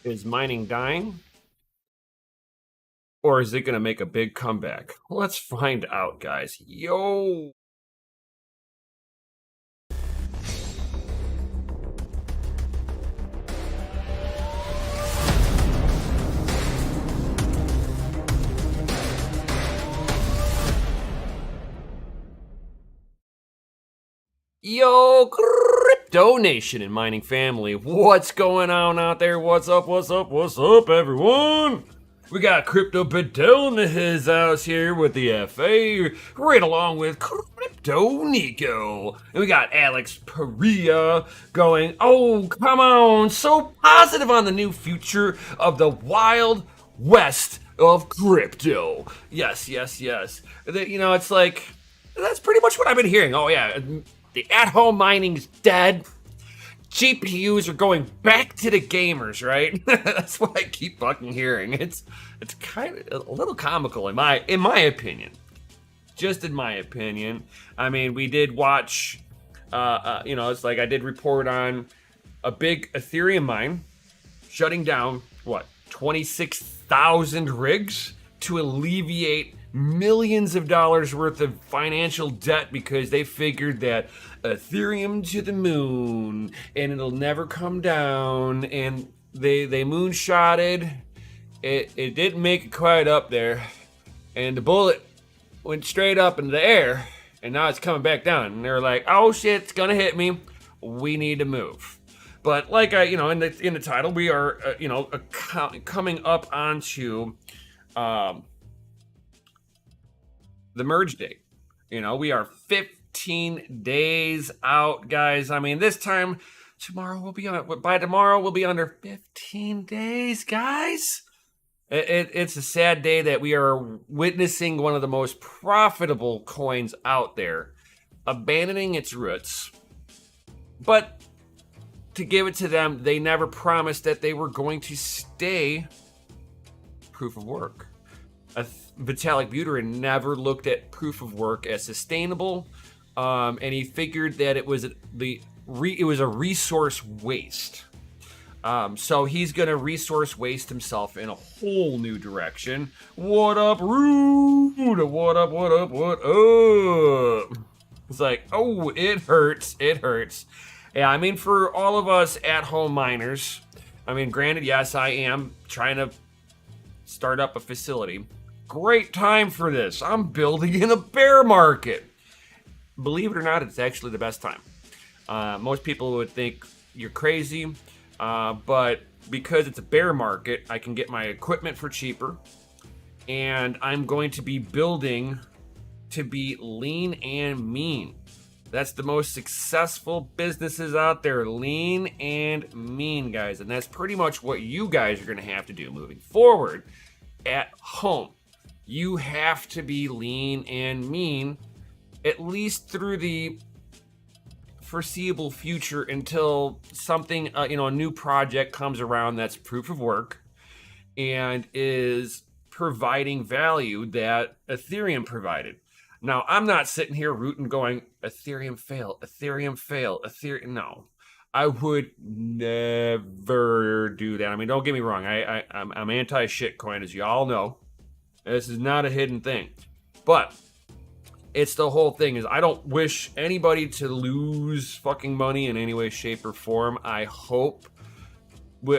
Is mining dying? Or is it going to make a big comeback? Let's find out, guys. Yo! Yo, Crypto Nation and mining family, what's going on out there? What's up, everyone? We got Crypto Bedell in his house here with the FA, right along with Crypto Nico. And we got Alex Perea going, oh, come on, so positive on the new future of the Wild West of crypto. Yes. It's like, that's pretty much what I've been hearing. Oh, yeah. The at-home mining's dead. GPUs are going back to the gamers, right? That's what I keep fucking hearing. It's kind of a little comical in my opinion. Just in my opinion. I mean, we did watch. It's like I did report on a big Ethereum mine shutting down 26,000 rigs to alleviate millions of dollars worth of financial debt because they figured that Ethereum to the moon and it'll never come down, and they moonshotted it didn't make it quite up there, and the bullet went straight up into the air, and now it's coming back down, and they're like, oh shit, it's gonna hit me, we need to move. But like in the title, we are coming up onto the merge date. We are 15 days out, guys. I mean, this time tomorrow by tomorrow we'll be under 15 days, guys. It's a sad day that we are witnessing one of the most profitable coins out there abandoning its roots. But to give it to them, they never promised that they were going to stay proof of work. Vitalik Buterin never looked at proof of work as sustainable, and he figured that it was a resource waste. So he's gonna resource waste himself in a whole new direction. What up, Rude? What up? It's like, oh, it hurts. Yeah, I mean, for all of us at-home miners, I mean, granted, yes, I am trying to start up a facility. Great time for this. I'm building in a bear market. Believe it or not, it's actually the best time. Most people would think you're crazy, but because it's a bear market, I can get my equipment for cheaper, and I'm going to be building to be lean and mean. That's the most successful businesses out there, lean and mean, guys. And that's pretty much what you guys are going to have to do moving forward at home. You have to be lean and mean, at least through the foreseeable future, until something, a new project comes around that's proof of work and is providing value that Ethereum provided. Now, I'm not sitting here rooting going, Ethereum fail. No. I would never do that. I mean, don't get me wrong. I'm anti-shitcoin, as you all know. This is not a hidden thing. But it's the whole thing is I don't wish anybody to lose fucking money in any way, shape, or form. I hope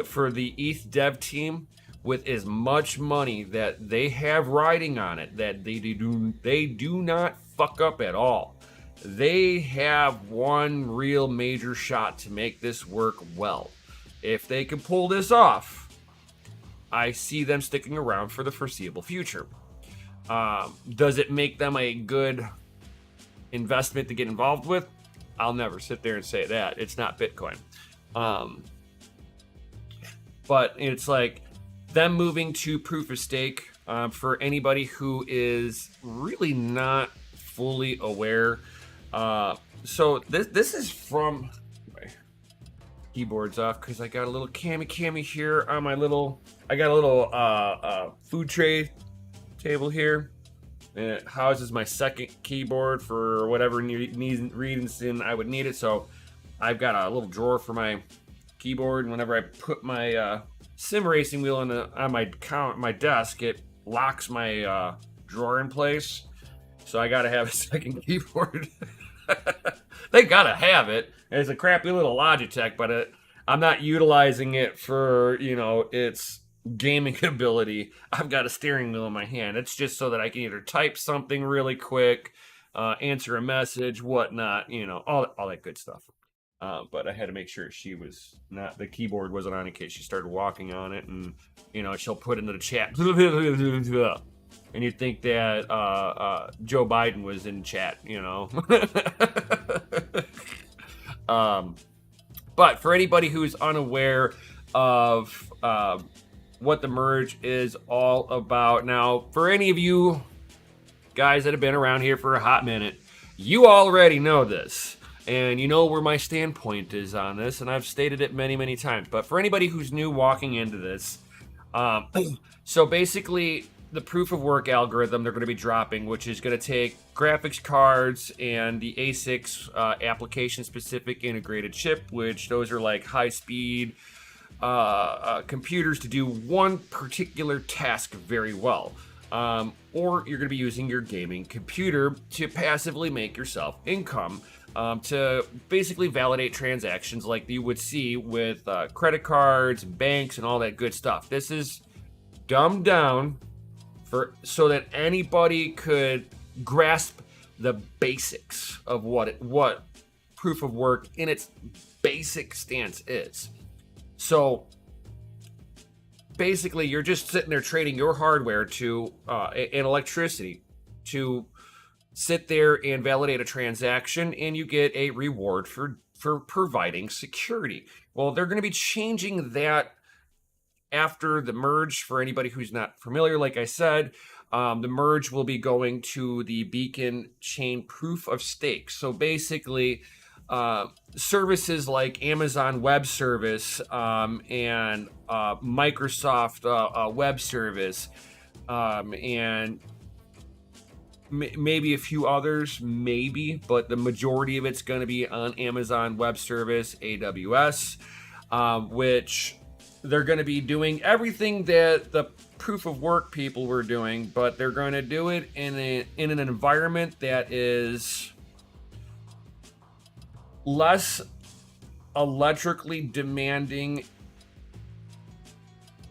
for the ETH dev team, with as much money that they have riding on it, that they do not fuck up at all. They have one real major shot to make this work well. If they can pull this off, I see them sticking around for the foreseeable future. Does it make them a good investment to get involved with? I'll never sit there and say that. It's not Bitcoin. But it's like them moving to proof of stake, for anybody who is really not fully aware. So this is from my keyboard's off because I got a little cami here on my little. I got a little food tray table here, and it houses my second keyboard for whatever reason I would need it. So I've got a little drawer for my keyboard, and whenever I put my sim racing wheel on my desk, it locks my drawer in place. So I gotta have a second keyboard. They gotta have it. It's a crappy little Logitech, but I'm not utilizing it for its gaming ability. I've got a steering wheel in my hand. It's just so that I can either type something really quick, answer a message, whatnot. All that good stuff. But I had to make sure the keyboard wasn't on in case she started walking on it, and she'll put into the chat, and you'd think that Joe Biden was in chat, But for anybody who's unaware of what the merge is all about, now for any of you guys that have been around here for a hot minute, you already know this. And you know where my standpoint is on this, and I've stated it many, many times. But for anybody who's new walking into this, so basically the proof of work algorithm they're going to be dropping, which is going to take graphics cards and the ASICs application-specific integrated chip, which those are like high-speed computers to do one particular task very well. Or you're going to be using your gaming computer to passively make yourself income. To basically validate transactions like you would see with credit cards, banks, and all that good stuff. This is dumbed down so that anybody could grasp the basics of what proof of work in its basic stance is. So basically, you're just sitting there trading your hardware to and electricity to sit there and validate a transaction, and you get a reward for providing security. Well, they're going to be changing that after the merge. For anybody who's not familiar, like I said, the merge will be going to the Beacon chain proof of stake. So basically, services like Amazon Web Service and Microsoft Web Service and maybe a few others, but the majority of it's going to be on Amazon Web Service, AWS, which they're going to be doing everything that the proof of work people were doing, but they're going to do it in an environment that is less electrically demanding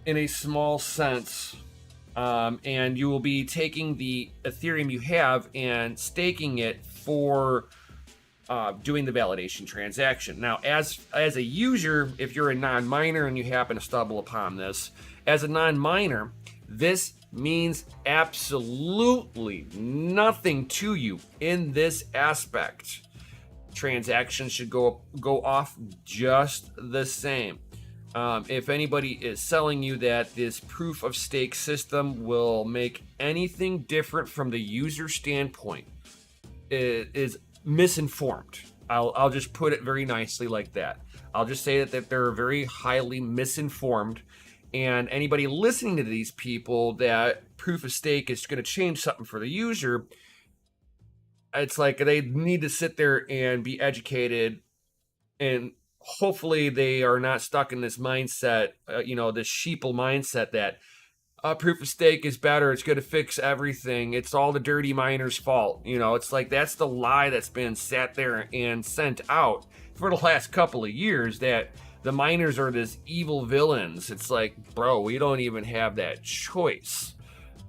in a small sense. And you will be taking the Ethereum you have and staking it for doing the validation transaction. Now, as a user, if you're a non-miner and you happen to stumble upon this, as a non-miner, this means absolutely nothing to you in this aspect. Transactions should go off just the same. If anybody is selling you that this proof of stake system will make anything different from the user standpoint, it is misinformed. I'll just put it very nicely like that. I'll just say that they're very highly misinformed, and anybody listening to these people that proof of stake is going to change something for the user, it's like they need to sit there and be educated, and hopefully they are not stuck in this mindset, this sheeple mindset that proof of stake is better. It's going to fix everything. It's all the dirty miners' fault. It's like that's the lie that's been sat there and sent out for the last couple of years, that the miners are this evil villains. It's like, bro, we don't even have that choice.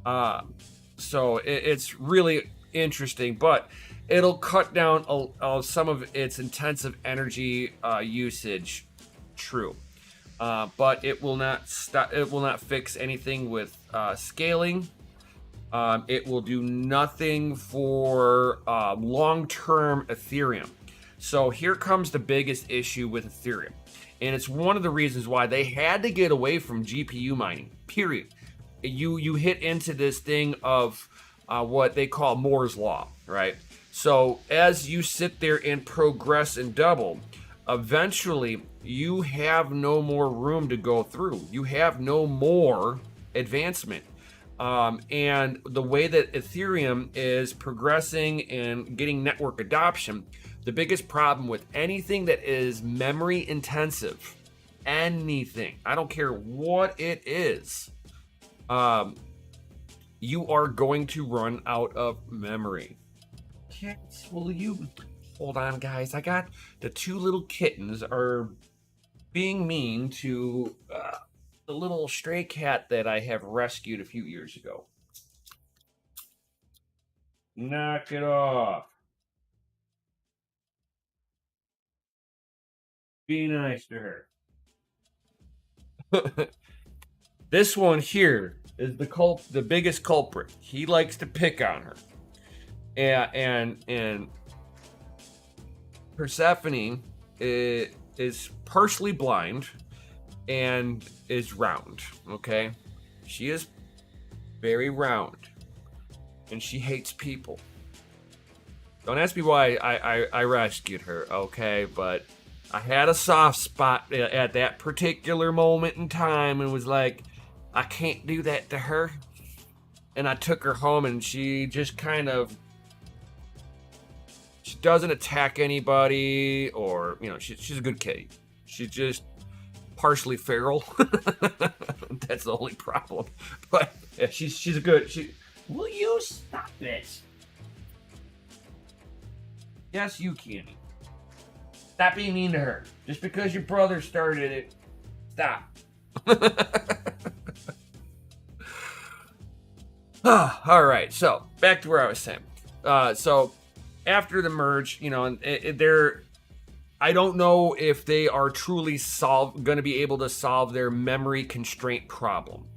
So it's really interesting, but it'll cut down some of its intensive energy usage. True. But it will not stop. It will not fix anything with scaling. It will do nothing for long-term Ethereum. So here comes the biggest issue with Ethereum, and it's one of the reasons why they had to get away from GPU mining. Period. You hit into this thing of what they call Moore's law, right? So as you sit there and progress and double, eventually you have no more room to go through. You have no more advancement. And the way that Ethereum is progressing and getting network adoption, the biggest problem with anything that is memory intensive, anything. I don't care what it is. You are going to run out of memory. Cats, will you hold on, guys? I got the two little kittens are being mean to the little stray cat that I have rescued a few years ago. Knock it off. Be nice to her. This one here is the biggest culprit. He likes to pick on her. And Persephone is partially blind and is round, okay? She is very round and she hates people. Don't ask me why I rescued her, okay? But I had a soft spot at that particular moment in time and was like, I can't do that to her. And I took her home and she just kind of, she doesn't attack anybody or, you know, she's a good kitty. She's just partially feral. That's the only problem. But yeah, she's a good, will you stop this? Yes, you can. Stop being mean to her. Just because your brother started it, stop. All right, so back to where I was saying. So after the merge, you know, I don't know if they are truly going to be able to solve their memory constraint problem.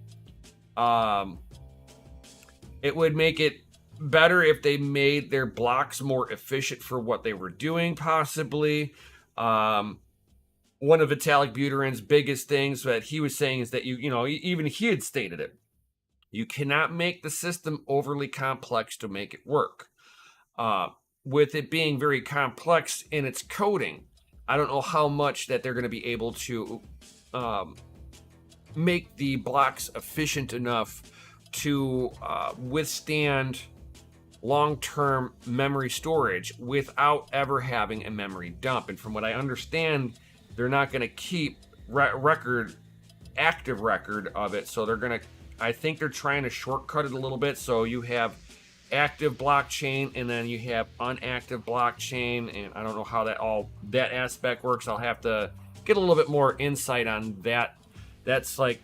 It would make it better if they made their blocks more efficient for what they were doing, possibly. One of Vitalik Buterin's biggest things that he was saying is that even he had stated it. You cannot make the system overly complex to make it work. With it being very complex in its coding, I don't know how much that they're going to be able to make the blocks efficient enough to withstand long-term memory storage without ever having a memory dump. And from what I understand, they're not going to keep active record of it. So I think they're trying to shortcut it a little bit. So you have active blockchain and then you have unactive blockchain. And I don't know how that aspect works. I'll have to get a little bit more insight on that. That's like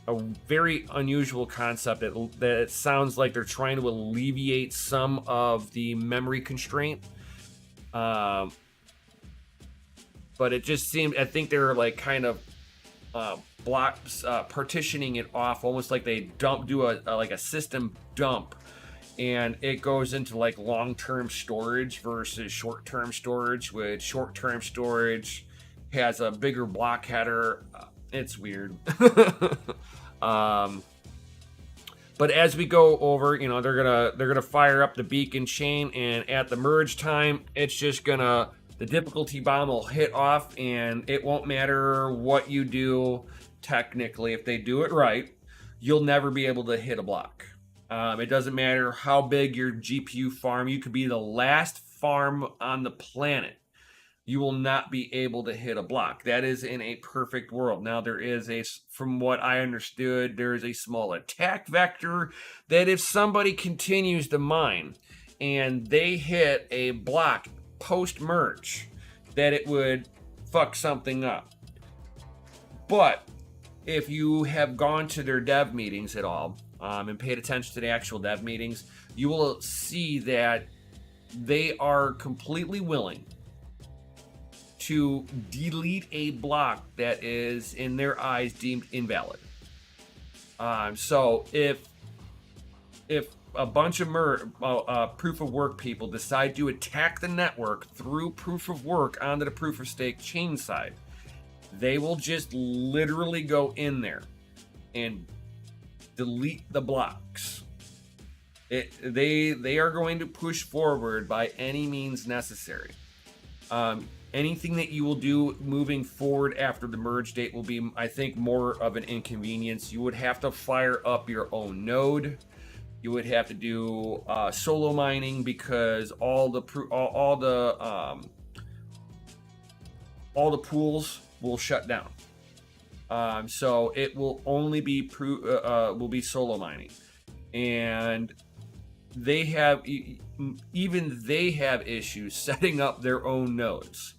a very unusual concept that it sounds like they're trying to alleviate some of the memory constraint. But it just seemed, I think they're like kind of partitioning it off almost like they do a system dump, and it goes into like long-term storage versus short-term storage, which short-term storage has a bigger block header. It's weird. But as we go over, you know, they're gonna fire up the beacon chain, and at the merge time, it's just the difficulty bomb will hit off, and it won't matter what you do. Technically, if they do it right, you'll never be able to hit a block. It doesn't matter how big your GPU farm. You could be the last farm on the planet. You will not be able to hit a block. That is in a perfect world. Now, from what I understood, there is a small attack vector that if somebody continues to mine and they hit a block post-merge, that it would fuck something up. But if you have gone to their dev meetings at all and paid attention to the actual dev meetings, you will see that they are completely willing to delete a block that is, in their eyes, deemed invalid. So if a bunch of proof of work people decide to attack the network through proof of work onto the proof of stake chain side, they will just literally go in there and delete the blocks. They are going to push forward by any means necessary. Anything that you will do moving forward after the merge date will be, I think, more of an inconvenience. You would have to fire up your own node. You would have to do solo mining because all the pools will shut down. So it will only be will be solo mining, and they have even they have issues setting up their own nodes.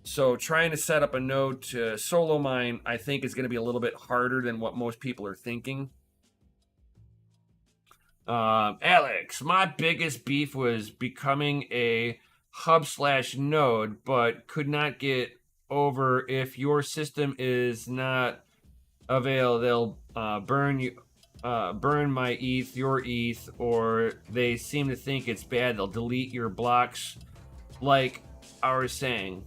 So trying to set up a node to solo mine, I think, is going to be a little bit harder than what most people are thinking. Alex, my biggest beef was becoming a hub/node, but could not get over if your system is not available. They'll burn you, burn my ETH, your ETH, or they seem to think it's bad. They'll delete your blocks, like I was saying.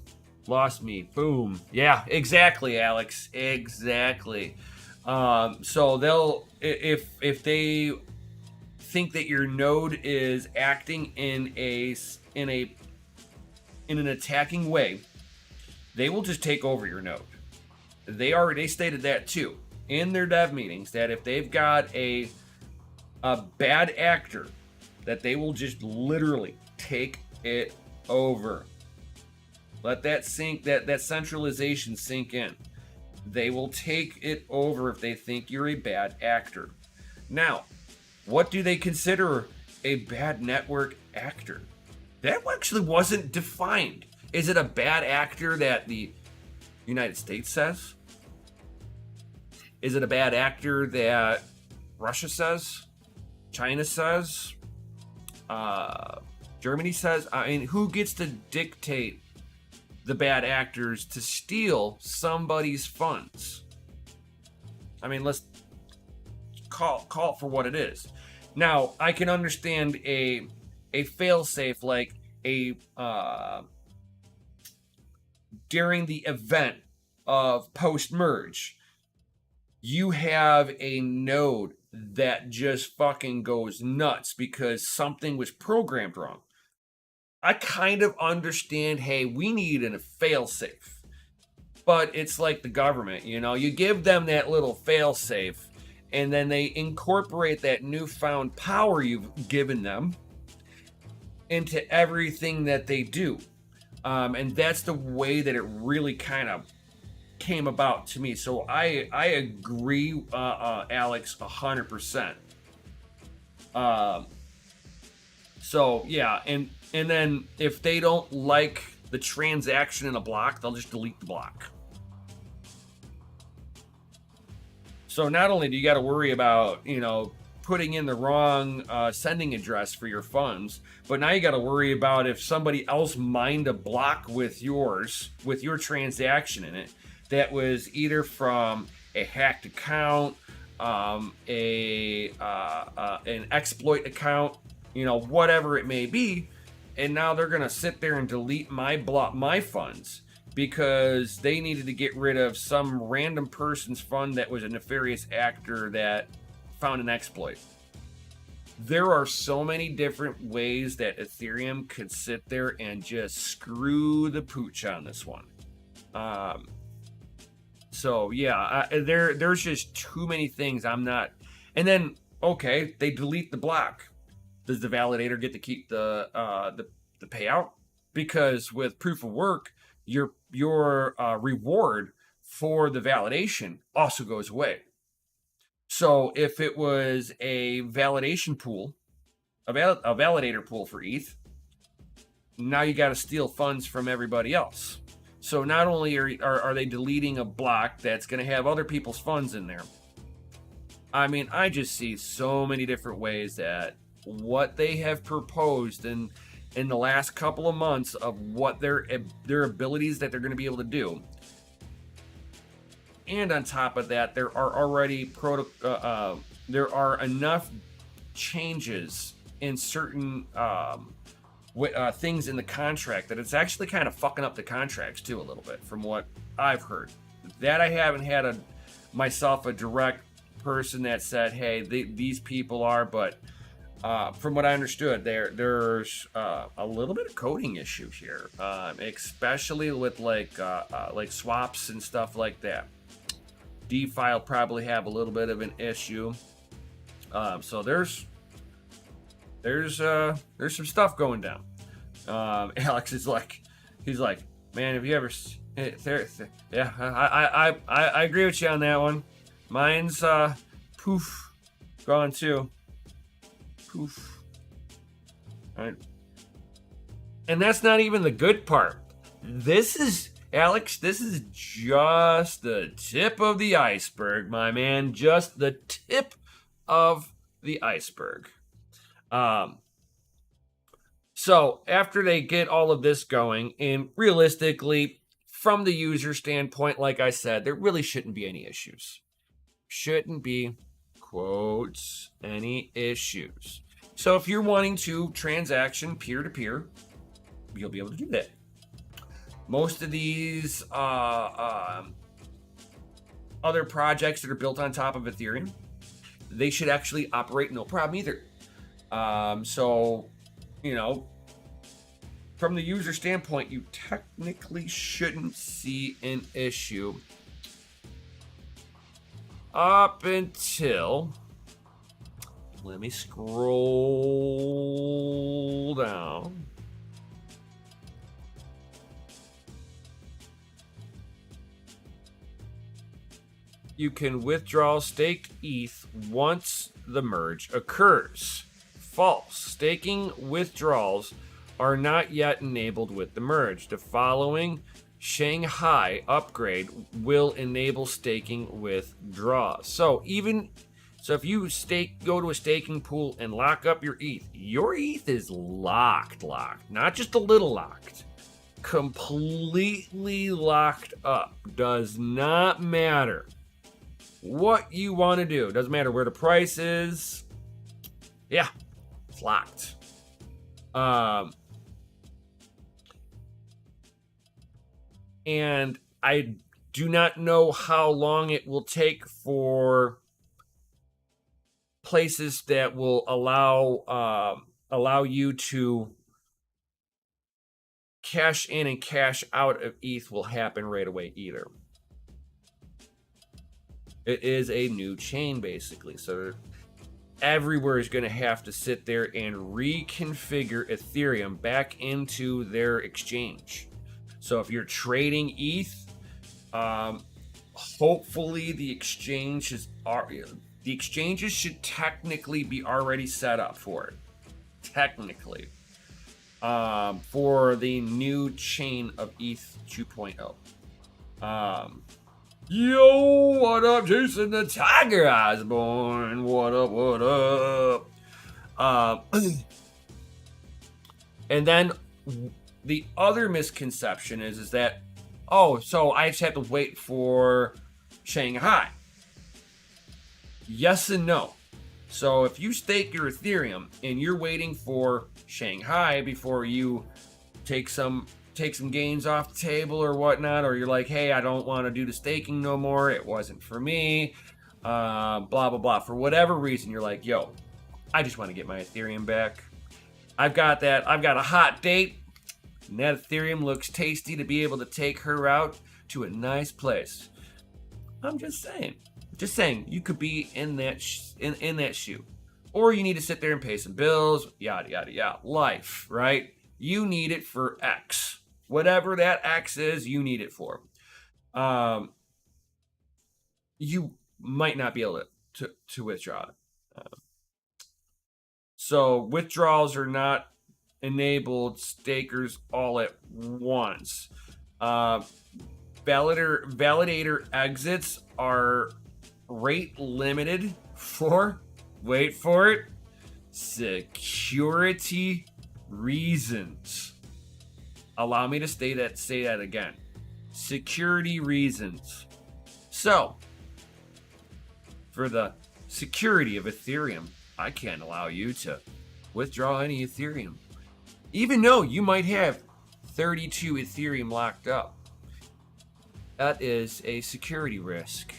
Lost me. Boom. Yeah, exactly, Alex. Exactly. So they'll if they think that your node is acting in an attacking way, they will just take over your node. They stated that too in their dev meetings, that if they've got a bad actor, that they will just literally take it over. Let that sink, that centralization sink in. They will take it over if they think you're a bad actor. Now, what do they consider a bad network actor? That actually wasn't defined. Is it a bad actor that the United States says? Is it a bad actor that Russia says? China says? Germany says? I mean, who gets to dictate the bad actors to steal somebody's funds? I mean, let's call it for what it is. Now, I can understand a failsafe, like during the event of post-merge, you have a node that just fucking goes nuts because something was programmed wrong. I kind of understand, hey, we need a failsafe. But it's like the government, you give them that little failsafe, and then they incorporate that newfound power you've given them into everything that they do. And that's the way that it really kind of came about to me. So I agree, Alex, 100%. So yeah, and then if they don't like the transaction in a block, they'll just delete the block. So not only do you got to worry about, putting in the wrong sending address for your funds, but now you got to worry about if somebody else mined a block with your transaction in it that was either from a hacked account, an exploit account, whatever it may be, and now they're gonna sit there and delete my funds because they needed to get rid of some random person's fund that was a nefarious actor that found an exploit. There are so many different ways that Ethereum could sit there and just screw the pooch on this one. So yeah, there's just too many things I'm not. And then okay, they delete the block. Does the validator get to keep the payout? Because with proof of work, your reward for the validation also goes away. So if it was a validation pool, a validator pool for ETH, now you got to steal funds from everybody else. So not only are they deleting a block that's going to have other people's funds in there, I mean, I just see so many different ways that what they have proposed in the last couple of months of what their abilities that they're going to be able to do. And on top of that, there are already there are enough changes in certain things in the contract that it's actually kind of fucking up the contracts too a little bit, from what I've heard. That I haven't had myself a direct person that said, hey, these people are, but from what I understood, there's a little bit of coding issue here, especially with like swaps and stuff like that. DeFi will probably have a little bit of an issue. So there's some stuff going down. Alex is like, he's like, man, have you ever Yeah, I agree with you on that one. Mine's poof, gone too. Poof. All right. And that's not even the good part. This is, Alex, this is just the tip of the iceberg, my man. Just the tip of the iceberg. So after they get all of this going, and realistically, from the user standpoint, like I said, there really shouldn't be any issues. Shouldn't be, quotes, any issues. So if you're wanting to transaction peer-to-peer, you'll be able to do that. Most of these other projects that are built on top of Ethereum, they should actually operate no problem either. So, you know, from the user standpoint, you technically shouldn't see an issue up until, let me scroll down. You can withdraw staked ETH once the merge occurs. False. Staking withdrawals are not yet enabled with the merge. The following Shanghai upgrade will enable staking withdrawals. So if you go to a staking pool and lock up your ETH is locked, not just a little locked. Completely locked up. Does not matter what you want to do. Doesn't matter where the price is. Yeah, it's locked. And I do not know how long it will take for places that will allow you to cash in and cash out of ETH will happen right away either. It is a new chain, basically. So everywhere is going to have to sit there and reconfigure Ethereum back into their exchange. So if you're trading ETH, hopefully the exchanges should technically be already set up for it. Technically. For the new chain of ETH 2.0. Yo, what up, Jason the Tiger Osborne? What up? And then the other misconception is that, so I just have to wait for Shanghai. Yes and no. So if you stake your Ethereum and you're waiting for Shanghai before you take some gains off the table or whatnot, or you're like, hey, I don't want to do the staking no more, it wasn't for me, blah blah blah, for whatever reason, you're like, yo, I just want to get my Ethereum back. I've got a hot date, and that Ethereum looks tasty to be able to take her out to a nice place. I'm just saying you could be in that shoe, or you need to sit there and pay some bills, yada yada yada. Life, right? You need it for X. Whatever that X is, you need it for. You might not be able to withdraw it. So withdrawals are not enabled stakers all at once. Validator exits are rate limited for, wait for it, security reasons. Allow me to say that again. Security reasons. So, for the security of Ethereum, I can't allow you to withdraw any Ethereum. Even though you might have 32 Ethereum locked up. That is a security risk.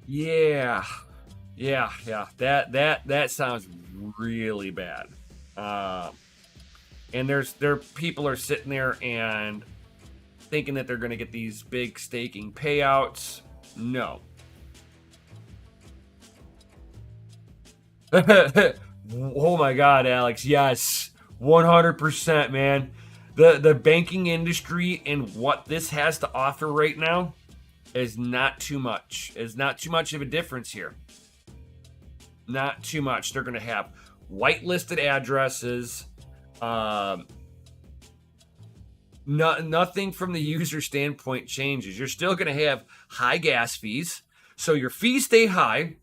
Yeah. That sounds really bad. And there people are sitting there and thinking that they're going to get these big staking payouts. No. Oh my God, Alex. Yes. 100%, man. The banking industry and what this has to offer right now is not too much. Is not too much of a difference here. Not too much. They're going to have whitelisted addresses. Nothing from the user standpoint changes. You're still going to have high gas fees. So your fees stay high.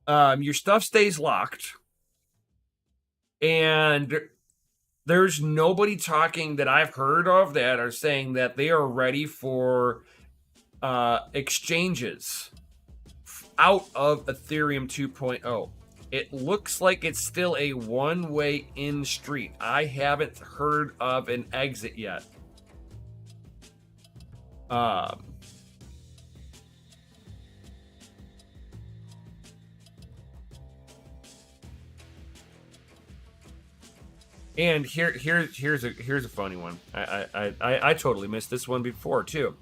Your stuff stays locked. And there's nobody talking that I've heard of that are saying that they are ready for exchanges out of Ethereum 2.0. It looks like it's still a one-way in street. I haven't heard of an exit yet. And here's a funny one. I totally missed this one before too.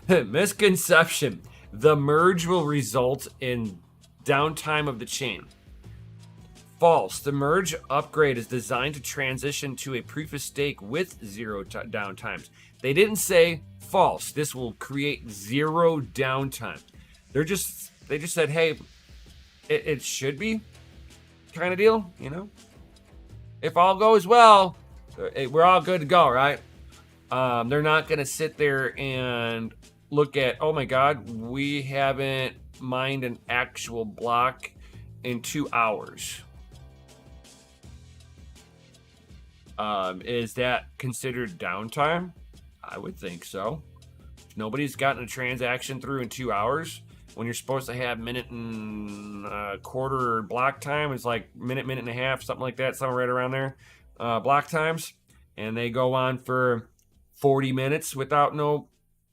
Misconception: the merge will result in downtime of the chain. False. The merge upgrade is designed to transition to a proof of stake with zero downtimes. They didn't say false. This will create zero downtime. They just said, hey, it should be kind of deal, you know. If all goes well, we're all good to go, right? They're not going to sit there and look at, oh my God, we haven't mined an actual block in 2 hours. Is that considered downtime? I would think so. If nobody's gotten a transaction through in 2 hours, when you're supposed to have minute and quarter block time, it's like minute and a half, something like that, somewhere right around there, block times, and they go on for 40 minutes without no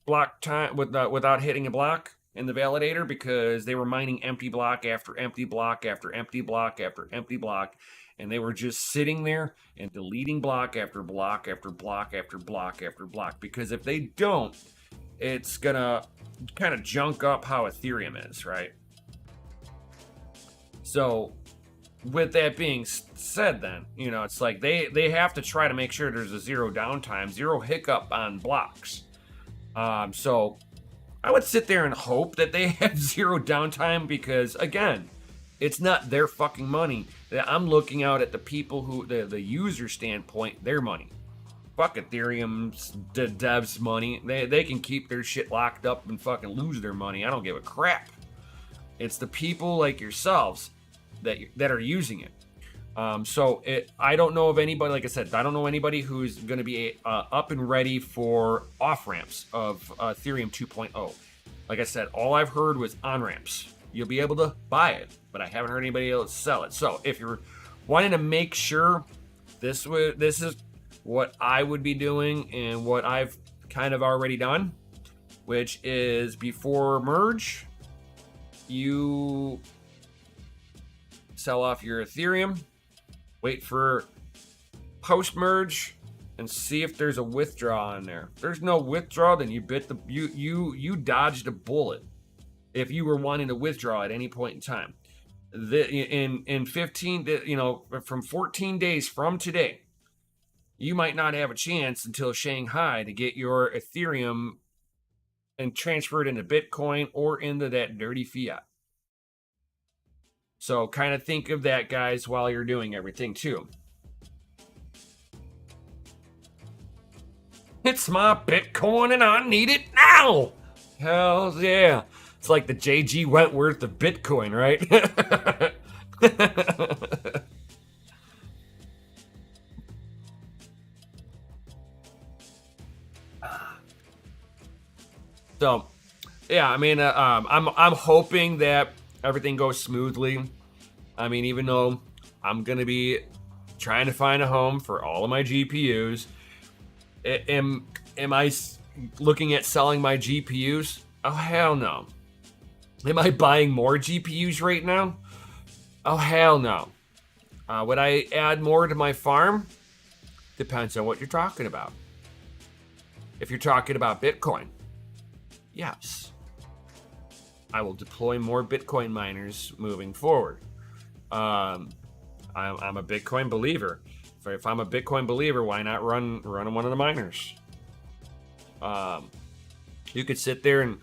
block time, without hitting a block in the validator because they were mining empty block after empty block after empty block after empty block, and they were just sitting there and deleting block after block after block after block after block, because if they don't, it's gonna kind of junk up how Ethereum is, right? So with that being said, then, you know, it's like they have to try to make sure there's a zero downtime, zero hiccup on blocks. So I would sit there and hope that they have zero downtime, because again, it's not their fucking money. I'm looking out at the people who, the user standpoint, their money. Fuck Ethereum's devs' money. They can keep their shit locked up and fucking lose their money. I don't give a crap. It's the people like yourselves that are using it. I don't know of anybody, like I said, I don't know anybody who's going to be up and ready for off-ramps of Ethereum 2.0. Like I said, all I've heard was on-ramps. You'll be able to buy it, but I haven't heard anybody else sell it. So if you're wanting to make sure, this is what I would be doing and what I've kind of already done, which is before merge, you sell off your Ethereum, wait for post merge, and see if there's a withdraw in there. If there's no withdraw, then you dodged a bullet. If you were wanting to withdraw at any point in time, in 15, you know, from 14 days from today, you might not have a chance until Shanghai to get your Ethereum and transfer it into Bitcoin or into that dirty fiat. So kind of think of that, guys, while you're doing everything too. It's my Bitcoin and I need it now. Hell yeah. It's like the J.G. Wentworth of Bitcoin, right? So, yeah, I mean, I'm hoping that everything goes smoothly. I mean, even though I'm gonna be trying to find a home for all of my GPUs, am I looking at selling my GPUs? Oh hell no. Am I buying more GPUs right now? Oh hell no. Would I add more to my farm? Depends on what you're talking about. If you're talking about Bitcoin, yes, I will deploy more Bitcoin miners moving forward. I'm a Bitcoin believer. If I'm a Bitcoin believer, why not run one of the miners? You could sit there and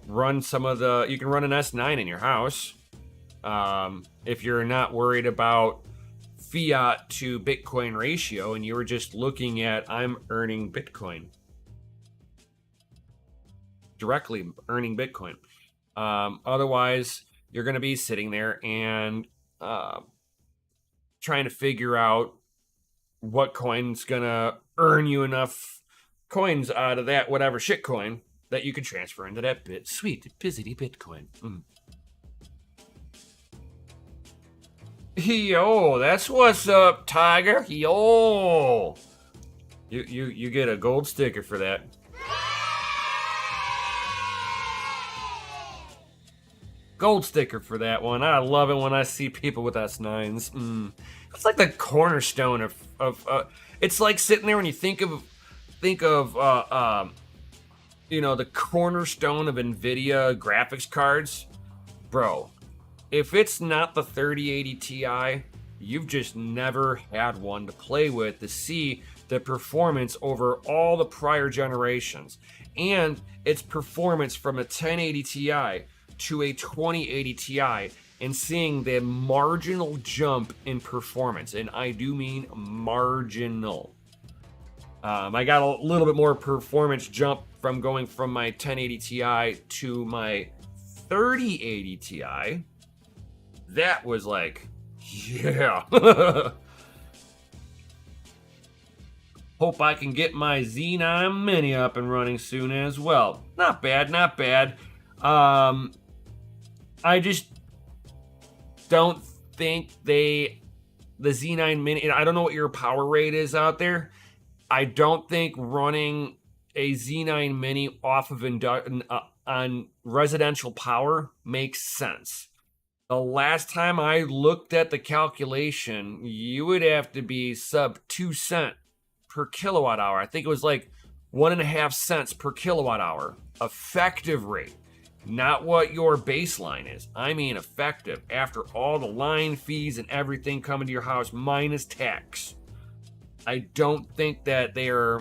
run you can run an S9 in your house. If you're not worried about fiat to Bitcoin ratio and you were just looking at I'm earning Bitcoin, directly earning Bitcoin. Otherwise, you're going to be sitting there and trying to figure out what coin's going to earn you enough coins out of that whatever shit coin that you can transfer into that sweet pizzity Bitcoin. Yo, that's what's up, Tiger. Yo, you get a gold sticker for that. Gold sticker for that one. I love it when I see people with S9s. It's like the cornerstone of it's like sitting there when you think of the cornerstone of NVIDIA graphics cards. Bro, if it's not the 3080 Ti, you've just never had one to play with to see the performance over all the prior generations. And its performance from a 1080 Ti to a 2080 Ti and seeing the marginal jump in performance. And I do mean marginal. I got a little bit more performance jump from going from my 1080 Ti to my 3080 Ti. That was like, yeah. Hope I can get my Z9 Mini up and running soon as well. Not bad, not bad. I just don't think the Z9 Mini, I don't know what your power rate is out there. I don't think running a Z9 Mini off of on residential power makes sense. The last time I looked at the calculation, you would have to be sub 2 cents per kilowatt hour. I think it was like 1.5 cents per kilowatt hour. Effective rate. Not what your baseline is. I mean effective. After all the line fees and everything coming to your house minus tax. I don't think that they're...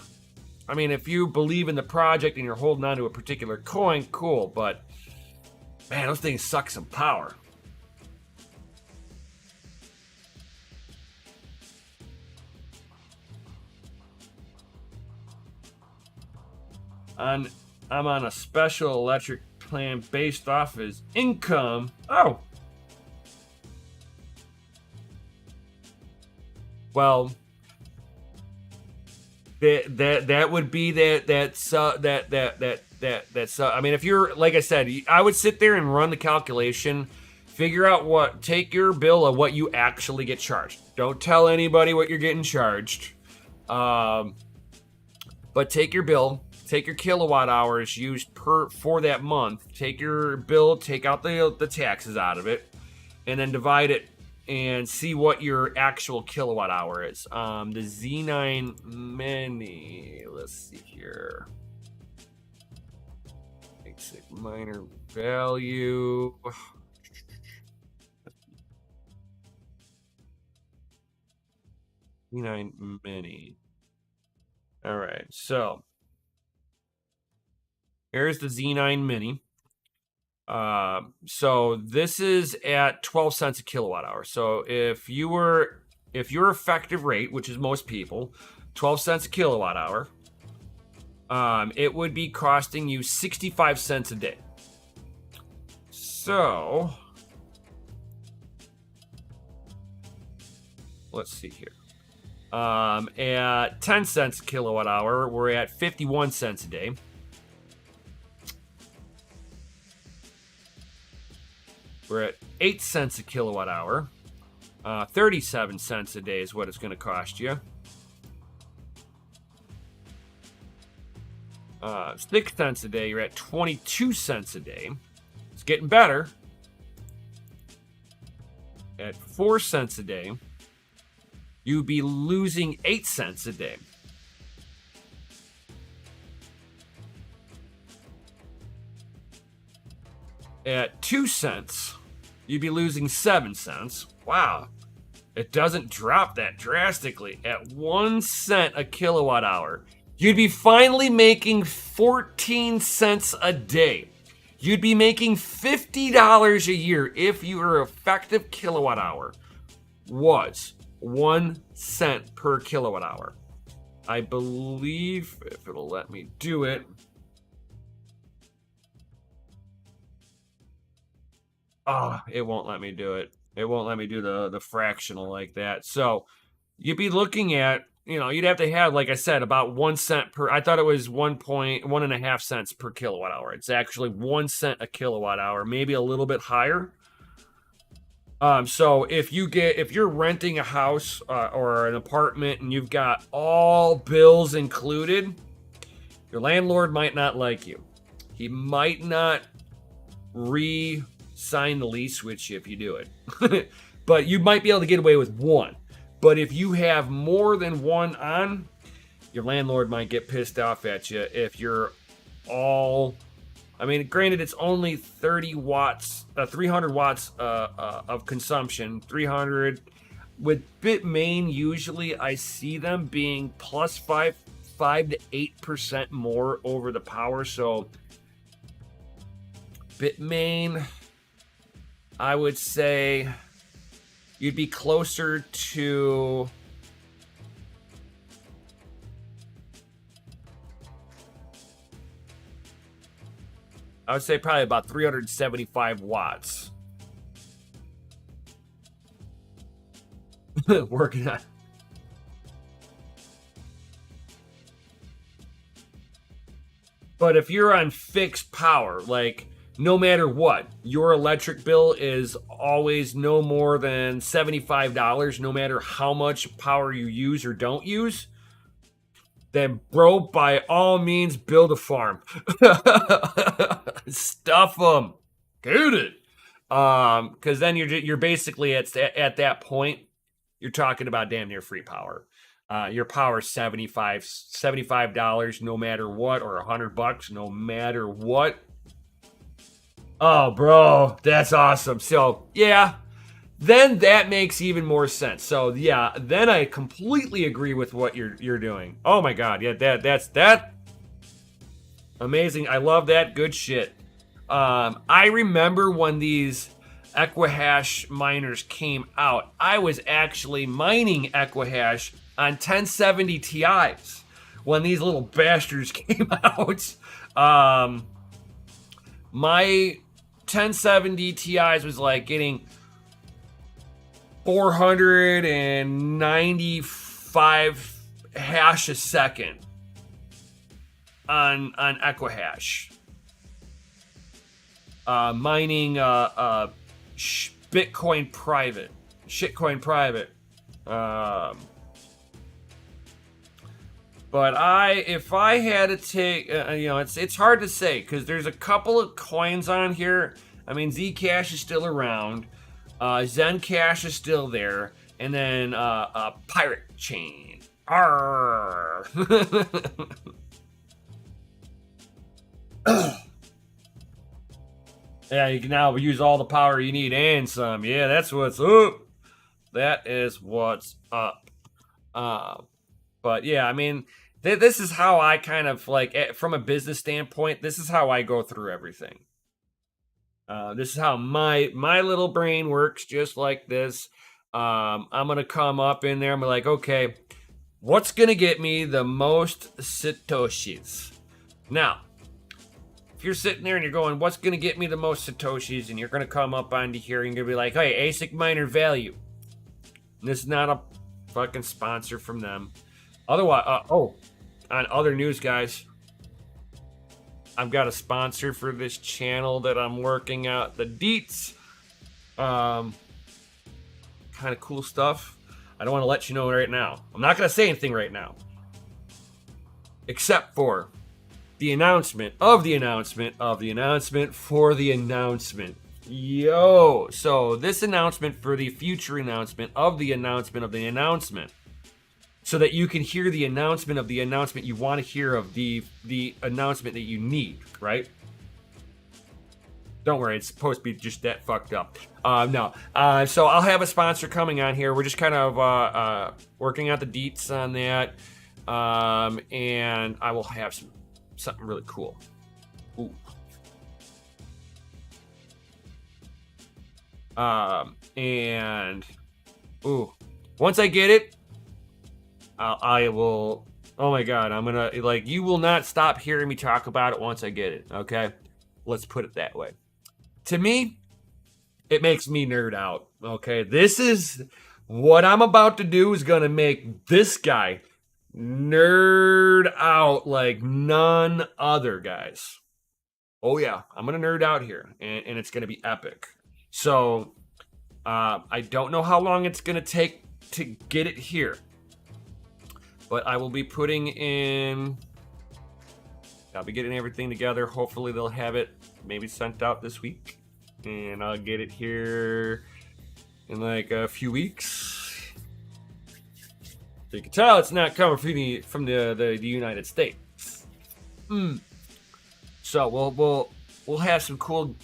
I mean, if you believe in the project and you're holding on to a particular coin, cool. But, man, those things suck some power. I'm on a special electric plan based off his income. Oh. Well, that would be that. I mean, if you're, like I said, I would sit there and run the calculation, figure out take your bill of what you actually get charged. Don't tell anybody what you're getting charged. But take your bill. Take your kilowatt hours used for that month. Take your bill, take out the taxes out of it, and then divide it and see what your actual kilowatt hour is. The Z9 Mini, let's see here. Basic miner value. Z9 Mini. All right, so here's the Z9 Mini. So this is at 12 cents a kilowatt hour. So if your effective rate, which is most people, 12 cents a kilowatt hour, it would be costing you 65 cents a day. So let's see here. At 10 cents a kilowatt hour, we're at 51 cents a day. We're at 8 cents a kilowatt hour. 37 cents a day is what it's going to cost you. 6 cents a day, you're at 22 cents a day. It's getting better. At 4 cents a day, you'd be losing 8 cents a day. At 2 cents, you'd be losing 7 cents. Wow. It doesn't drop that drastically. At 1 cent a kilowatt hour, you'd be finally making 14 cents a day. You'd be making $50 a year if your effective kilowatt hour was 1 cent per kilowatt hour. I believe, if it'll let me do it. It won't let me do it. It won't let me do the fractional like that. So you'd be looking at, you'd have to have, like I said, about 1 cent per. I thought it was 1.5 cents per kilowatt hour. It's actually 1 cent a kilowatt hour, maybe a little bit higher. So if you're renting a house or an apartment and you've got all bills included, your landlord might not like you. He might not sign the lease with you if you do it. But you might be able to get away with one. But if you have more than one on, your landlord might get pissed off at you if you're all... I mean, granted, it's only 300 watts of consumption. 300. With Bitmain, usually I see them being plus 5 to 8% more over the power. So Bitmain, I would say you'd be closer to... I would say probably about 375 watts. Working on. But if you're on fixed power, like no matter what, your electric bill is always no more than $75, no matter how much power you use or don't use, then bro, by all means, build a farm. Stuff them. Get it. Because then you're basically at that point, you're talking about damn near free power. Your power is $75 no matter what, or $100 no matter what. Oh, bro, that's awesome. So yeah, then that makes even more sense. So yeah, then I completely agree with what you're doing. Oh my god, yeah, that's amazing. I love that. Good shit. I remember when these Equihash miners came out, I was actually mining Equihash on 1070 Ti's when these little bastards came out. My 1070 Ti's was like getting 495 hash a second on Equihash. Mining Bitcoin private, shitcoin private. But if I had to take, it's hard to say because there's a couple of coins on here. I mean, Zcash is still around, Zencash is still there, and then Pirate Chain. Arr. Yeah, you can now use all the power you need and some. Yeah, that's what's up. That is what's up. But yeah, I mean, this is how I kind of like, from a business standpoint, this is how I go through everything. This is how my little brain works, just like this. I'm gonna come up in there. I'm like, okay, what's gonna get me the most satoshis? Now, if you're sitting there and you're going, what's going to get me the most satoshis? And you're going to come up onto here and you're going to be like, hey, ASIC Miner Value. And this is not a fucking sponsor from them. Otherwise, on other news, guys, I've got a sponsor for this channel that I'm working out the deets. Kind of cool stuff. I don't want to let you know right now. I'm not going to say anything right now. Except for the announcement of the announcement of the announcement for the announcement. Yo, so this announcement for the future announcement of the announcement of the announcement, so that you can hear the announcement of the announcement you want to hear of the announcement that you need, right? Don't worry, it's supposed to be just that fucked up. No. So I'll have a sponsor coming on here. We're just kind of working out the deets on that. And I will have something really cool. Ooh. Once I get it, I will. Oh my God, I'm gonna you will not stop hearing me talk about it once I get it. Okay, let's put it that way. To me, it makes me nerd out. Okay, this is what I'm about to do is gonna make this guy nerd out like none other, guys. Oh yeah, I'm gonna nerd out here, and it's gonna be epic. So, I don't know how long it's gonna take to get it here, but I will be putting in. I'll be getting everything together. Hopefully, they'll have it maybe sent out this week, and I'll get it here in like a few weeks. So you can tell it's not coming from the United States. So we'll have something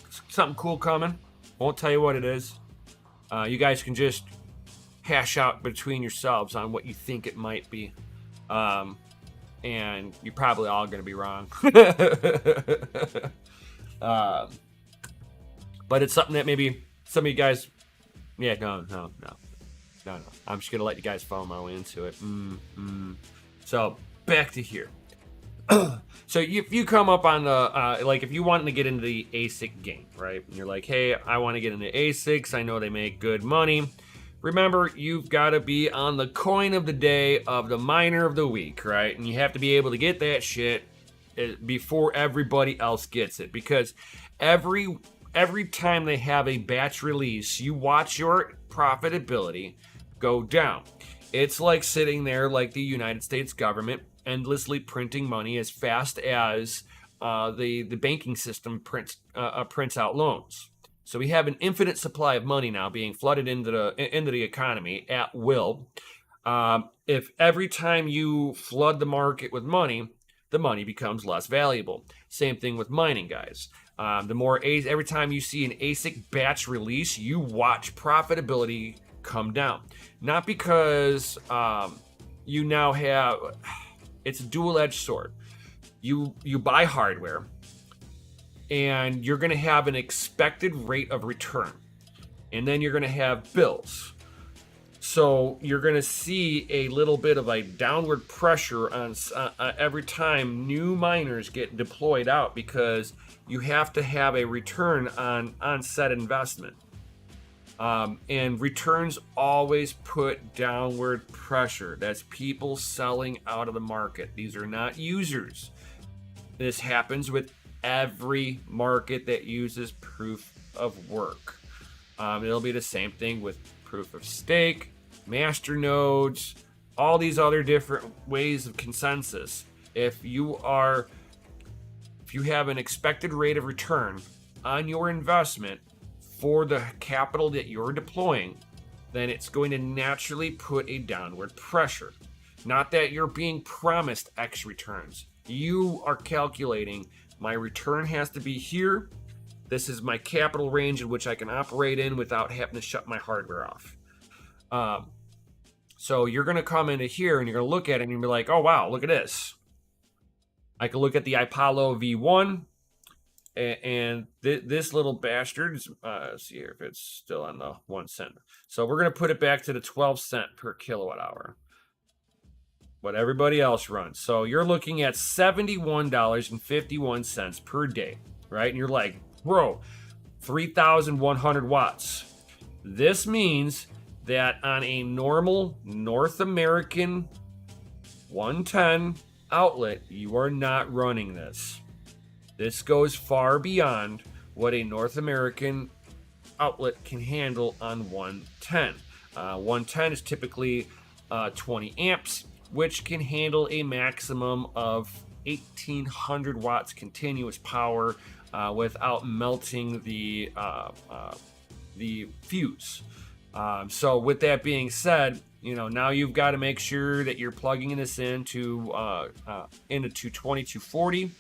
cool coming. Won't tell you what it is. You guys can just hash out between yourselves on what you think it might be. And you're probably all going to be wrong. But it's something that maybe some of you guys... Yeah, no. I'm just going to let you guys FOMO into it. So, back to here. So if you come up on the, if you want to get into the ASIC game, right? And you're like, hey, I want to get into ASICs. I know they make good money. Remember, you've got to be on the coin of the day of the miner of the week, right? And you have to be able to get that shit before everybody else gets it. Because every time they have a batch release, you watch your profitability go down. It's like sitting there like the United States government endlessly printing money as fast as the banking system prints out loans. So we have an infinite supply of money now being flooded into the economy at will. If every time you flood the market with money, the money becomes less valuable. Same thing with mining, guys. Every time you see an ASIC batch release, you watch profitability come down. Not because you now have... It's a dual-edged sword. You buy hardware, and you're going to have an expected rate of return. And then you're going to have bills. So you're going to see a little bit of a downward pressure on every time new miners get deployed out, because you have to have a return on said investment. And returns always put downward pressure. That's people selling out of the market. These are not users. This happens with every market that uses proof of work. It'll be the same thing with proof of stake, master nodes, all these other different ways of consensus. If you have an expected rate of return on your investment for the capital that you're deploying, then it's going to naturally put a downward pressure. Not that you're being promised X returns. You are calculating, my return has to be here. This is my capital range in which I can operate in without having to shut my hardware off. So you're going to come into here and you're going to look at it and you're like, oh wow, look at this. I can look at the Apollo V1. And this little bastard, let's see here if it's still on the 1 cent. So we're going to put it back to the 12 cent per kilowatt hour. What everybody else runs. So you're looking at $71.51 per day, right? And you're like, bro, 3,100 watts. This means that on a normal North American 110 outlet, you are not running this. This goes far beyond what a North American outlet can handle on 110. 110 is typically 20 amps, which can handle a maximum of 1,800 watts continuous power without melting the fuse. So with that being said, now you've got to make sure that you're plugging this into 2240.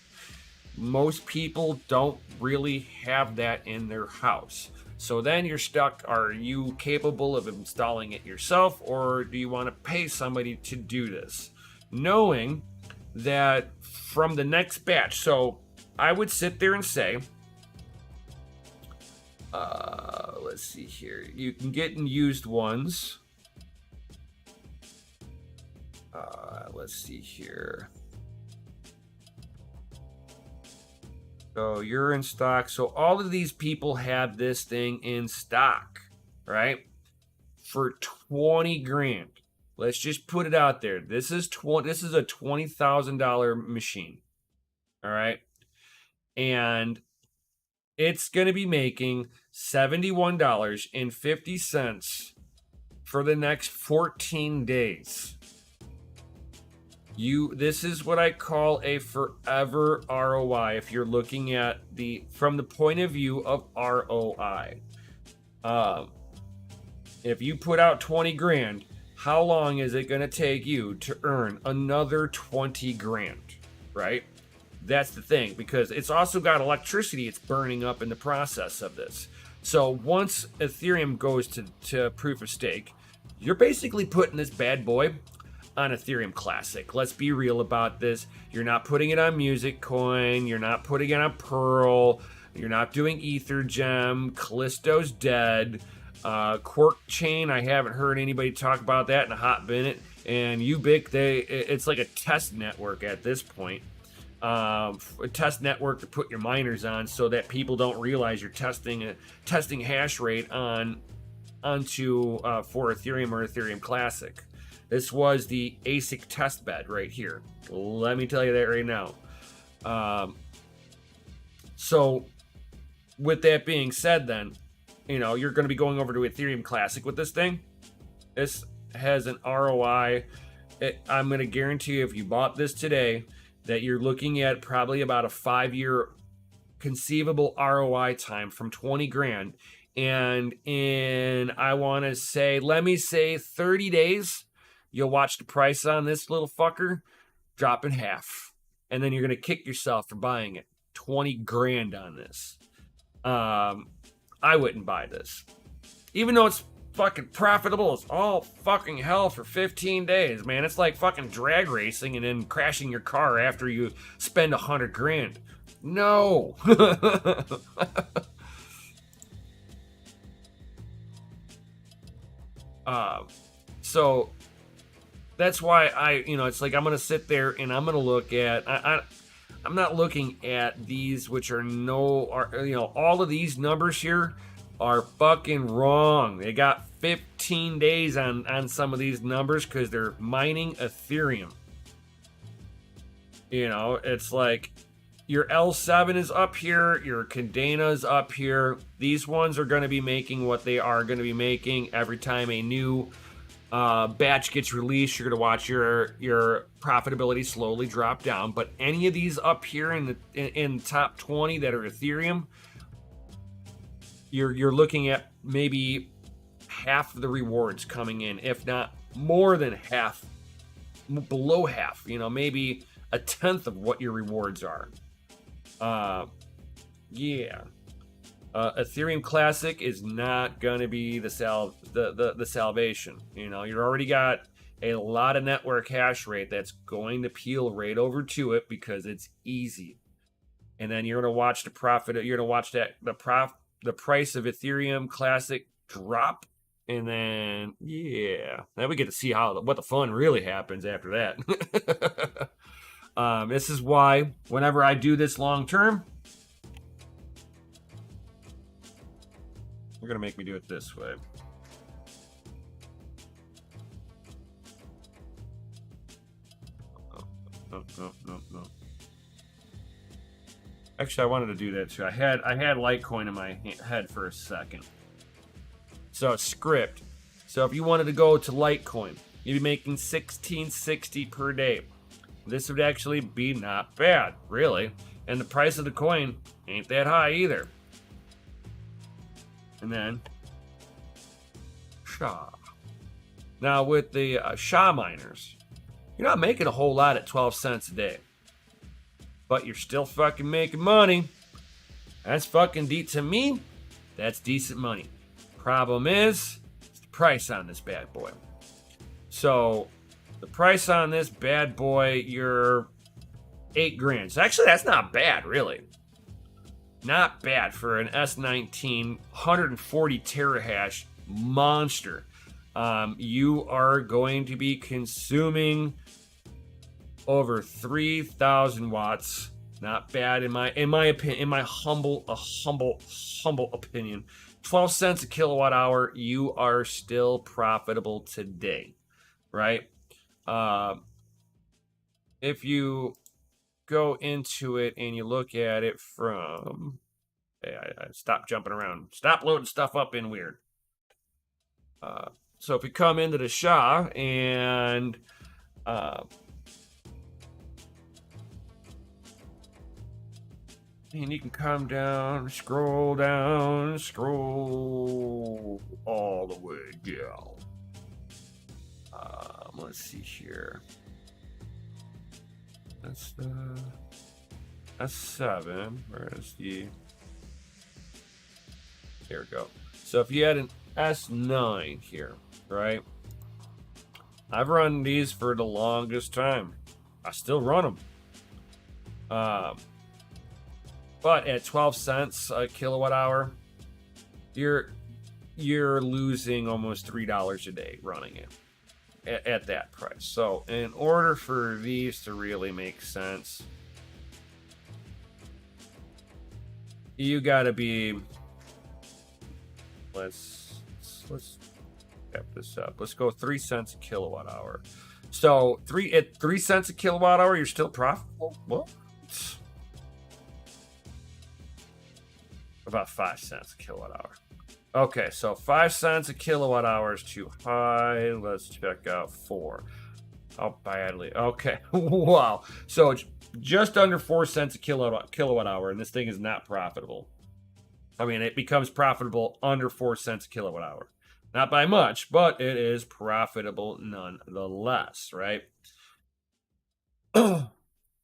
Most people don't really have that in their house. So then you're stuck. Are you capable of installing it yourself, or do you want to pay somebody to do this? Knowing that from the next batch, so I would sit there and say, let's see here. You can get in used ones. Let's see here. So you're in stock. So all of these people have this thing in stock, right? For 20 grand. Let's just put it out there. This is a $20,000 machine. All right. And it's going to be making $71.50 for the next 14 days. This is what I call a forever ROI if you're looking at from the point of view of ROI. If you put out 20 grand, how long is it going to take you to earn another 20 grand, right? That's the thing, because it's also got electricity it's burning up in the process of this. So once Ethereum goes to proof of stake, you're basically putting this bad boy on Ethereum Classic. Let's be real about this. You're not putting it on Music Coin. You're not putting it on Pearl. You're not doing EtherGem. Callisto's dead. Quark Chain, I haven't heard anybody talk about that in a hot minute. And Ubiq, it's like a test network at this point. A test network to put your miners on so that people don't realize you're testing hash rate onto for Ethereum or Ethereum Classic. This was the ASIC test bed right here. Let me tell you that right now. So with that being said, then, you're going to be going over to Ethereum Classic with this thing. This has an ROI. I'm going to guarantee you, if you bought this today, that you're looking at probably about a 5-year conceivable ROI time from 20 grand. And I want to say, let me say 30 days, you'll watch the price on this little fucker drop in half. And then you're going to kick yourself for buying it. 20 grand on this. I wouldn't buy this. Even though it's fucking profitable as all fucking hell for 15 days, man. It's like fucking drag racing and then crashing your car after you spend 100 grand. No. So that's why it's like I'm going to sit there and I'm going to look at, I'm not looking at these, which are all of these numbers here are fucking wrong. They got 15 days on some of these numbers because they're mining Ethereum. It's like your L7 is up here, your Cadena is up here. These ones are going to be making what they are going to be making every time a new batch gets released. You're going to watch your profitability slowly drop down. But any of these up here in the top 20 that are Ethereum, you're looking at maybe half of the rewards coming in, if not more than half, below half. Maybe a tenth of what your rewards are. Ethereum Classic is not gonna be the salvation. You've already got a lot of network hash rate that's going to peel right over to it because it's easy. And then you're gonna watch the profit. You're gonna watch the price of Ethereum Classic drop, and then then we get to see what the fun really happens after that. This is why whenever I do this long term, we're gonna make me do it this way. No. Actually, I wanted to do that too. I had Litecoin in my head for a second. So script. So if you wanted to go to Litecoin, you'd be making $16.60 per day. This would actually be not bad, really. And the price of the coin ain't that high either. And then SHA. Now with the SHA miners, you're not making a whole lot at 12 cents a day. but you're still fucking making money. That's fucking deep to me. That's decent money. Problem is, it's the price on this bad boy. So the price on this bad boy, you're $8,000. So actually, that's not bad, really. Not bad for an S19 140 terahash monster. You are going to be consuming over 3,000 watts. Not bad in my opinion, in my humble opinion. 12 cents a kilowatt hour. You are still profitable today, right? If you go into it and you look at it from, hey, I stop jumping around, stop loading stuff up in weird. So if we come into the SHA and you can come down, scroll all the way down. Let's see here. That's the S7. Where's the? There we go. So if you had an S9 here, right? I've run these for the longest time. I still run them. But at 12 cents a kilowatt hour, you're losing almost $3 a day running it at that price. So in order for these to really make sense, you got to be, let's step this up. Let's go 3 cents a kilowatt hour. So at 3 cents a kilowatt hour, you're still profitable. What? About 5 cents a kilowatt hour. Okay, so 5 cents a kilowatt hour is too high. Let's check out 4. How badly? Okay, wow. So it's just under 4 cents a kilowatt hour, and this thing is not profitable. I mean, it becomes profitable under 4 cents a kilowatt hour. Not by much, but it is profitable nonetheless, right?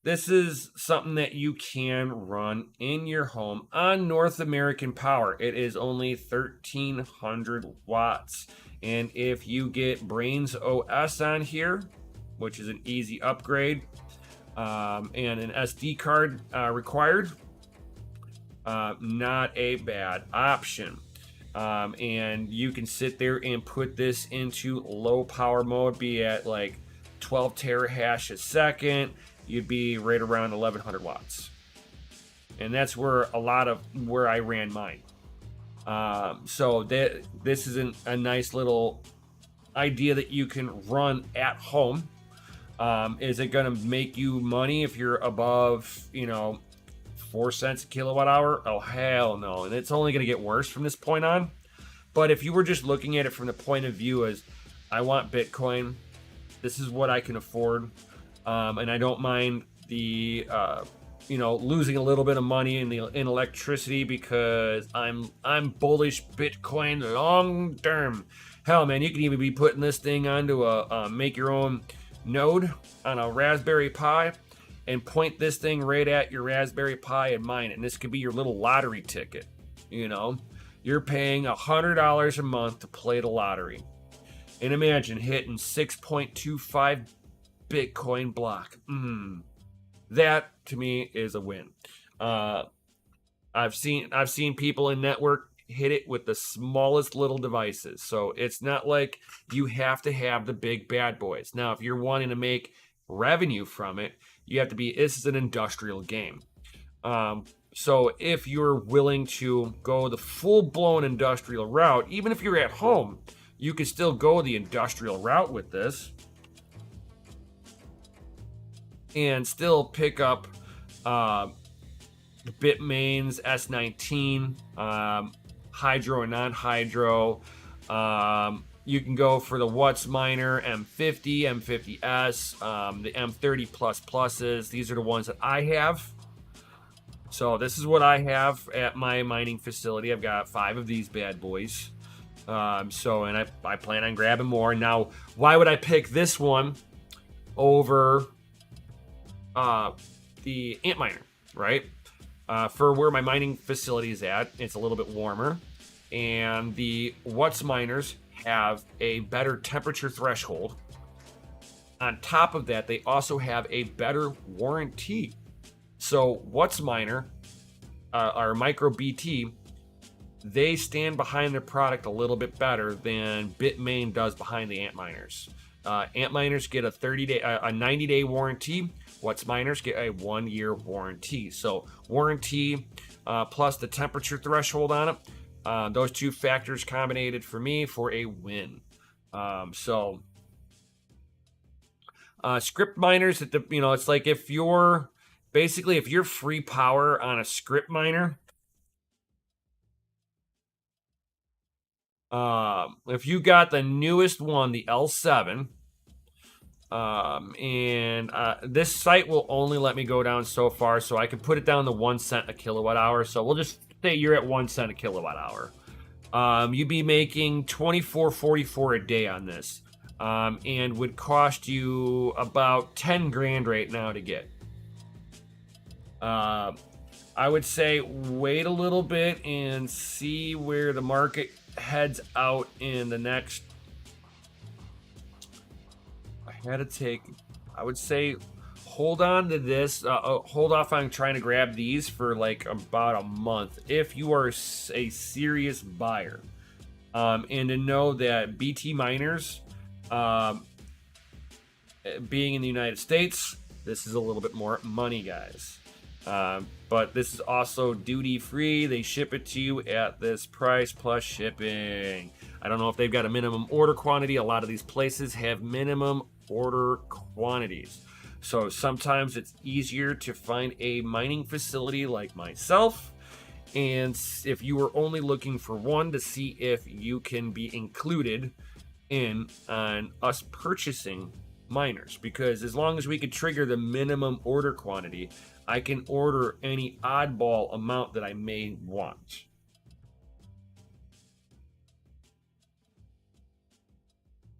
This is something that you can run in your home on North American Power. It is only 1,300 watts. And if you get Brains OS on here, which is an easy upgrade, and an SD card required, not a bad option. And you can sit there and put this into low power mode, be at like 12 terahash a second. You'd be right around 1,100 watts. And that's where I ran mine. So this is a nice little idea that you can run at home. Is it going to make you money if you're above, 4 cents a kilowatt hour? Oh, hell no. And it's only going to get worse from this point on. But if you were just looking at it from the point of view as, I want Bitcoin, this is what I can afford. And I don't mind the, losing a little bit of money in electricity because I'm bullish Bitcoin long term. Hell, man, you can even be putting this thing onto a make your own node on a Raspberry Pi and point this thing right at your Raspberry Pi and mine it. And this could be your little lottery ticket. You're paying $100 a month to play the lottery. And imagine hitting 6.25 Bitcoin block. That to me is a win. I've seen people in network hit it with the smallest little devices. So it's not like you have to have the big bad boys. Now, if you're wanting to make revenue from it, you have to be, this is an industrial game. So if you're willing to go the full-blown industrial route, even if you're at home, you can still go the industrial route with this and still pick up the Bitmains S19, hydro and non-hydro. You can go for the WhatsMiner M50, M50S, the M30 Pluses. These are the ones that I have. So this is what I have at my mining facility. I've got 5 of these bad boys. And I plan on grabbing more. Now, why would I pick this one over the the Antminer, right? For where my mining facility is at, it's a little bit warmer, and the WhatsMiners have a better temperature threshold. On top of that, they also have a better warranty. So WhatsMiner, our MicroBT, they stand behind their product a little bit better than Bitmain does behind the Antminers. Antminers get a 90-day warranty. WhatsMiners get a 1-year warranty. So warranty plus the temperature threshold on it, those two factors combined for me for a win. Script miners, it's like if you're free power on a script miner, if you got the newest one, the L7, and this site will only let me go down so far, so I can put it down to 1 cent a kilowatt hour. So we'll just say you're at 1 cent a kilowatt hour. You'd be making $24.44 a day on this. And would cost you about 10 grand right now to get. I would say wait a little bit and see where the market heads out in the next. I would say hold on to this. Hold off on trying to grab these for like about a month if you are a serious buyer. And to know that BT miners, being in the United States, this is a little bit more money, guys. But this is also duty free. They ship it to you at this price plus shipping. I don't know if they've got a minimum order quantity. A lot of these places have minimum order quantities. So sometimes it's easier to find a mining facility like myself. And if you are only looking for one, to see if you can be included in on us purchasing miners, because as long as we could trigger the minimum order quantity, I can order any oddball amount that I may want.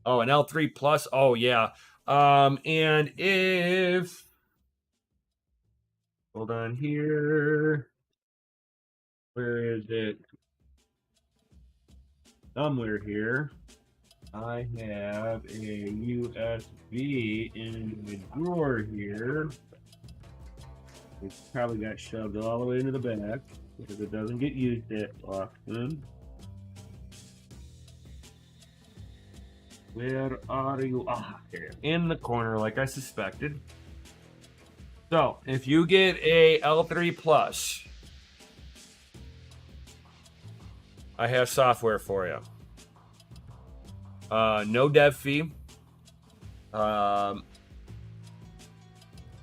Oh, an L3 plus. Oh yeah. And if, hold on here, where is it? Somewhere here. I have a USB in the drawer here. It's probably got shoved all the way into the back because it doesn't get used that often. Where are you? Ah, here. In the corner, like I suspected. So, if you get a L3 Plus, I have software for you. No dev fee.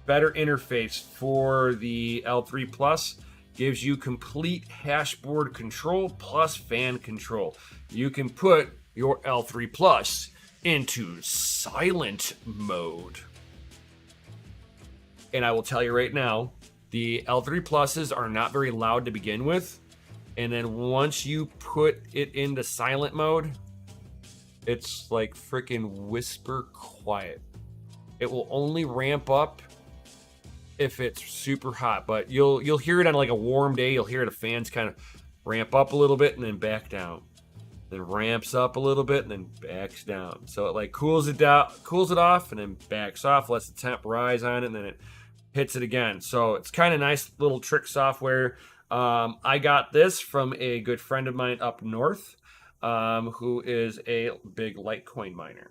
Better interface for the L3 Plus. Gives you complete hashboard control plus fan control. You can put your L3 Plus into silent mode. And I will tell you right now, the L3 Pluses are not very loud to begin with. And then once you put it into silent mode, it's like freaking whisper quiet. It will only ramp up if it's super hot, but you'll hear it on like a warm day. You'll hear the fans kind of ramp up a little bit and then back down. Then ramps up a little bit and then backs down. So it like cools it off and then backs off, lets the temp rise on it, and then it hits it again. So it's kind of nice little trick software. I got this from a good friend of mine up north, who is a big Litecoin miner.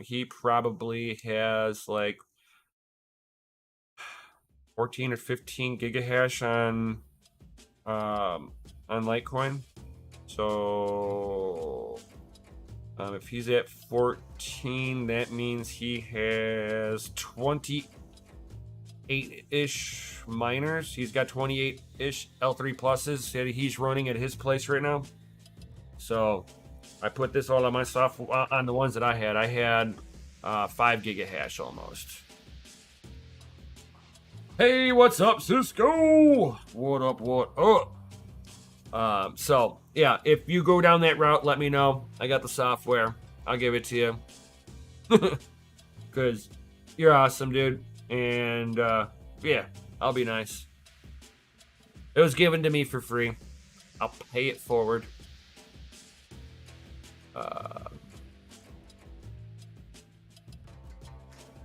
He probably has like 14 or 15 gigahash on Litecoin. So if he's at 14, that means he has 28-ish miners. He's got 28-ish L3 pluses that he's running at his place right now. So I put this all on my software, on the ones that I had. I had 5 gigahash almost. Hey, what's up, Cisco? What up, what up? So, yeah, if you go down that route, let me know. I got the software. I'll give it to you. Because you're awesome, dude. And Yeah, I'll be nice. It was given to me for free. I'll pay it forward.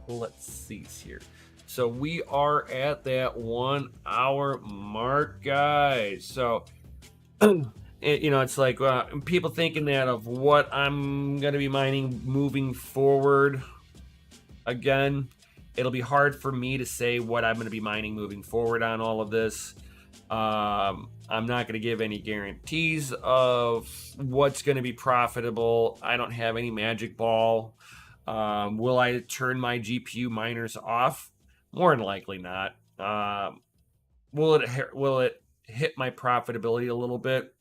Let's see here. So we are at that 1 hour mark, guys. So, it's like people thinking that of what I'm going to be mining moving forward. Again, it'll be hard for me to say what I'm going to be mining moving forward on all of this. I'm not going to give any guarantees of what's going to be profitable. I don't have any magic ball. Will I turn my GPU miners off? More than likely not. Will it hit my profitability a little bit?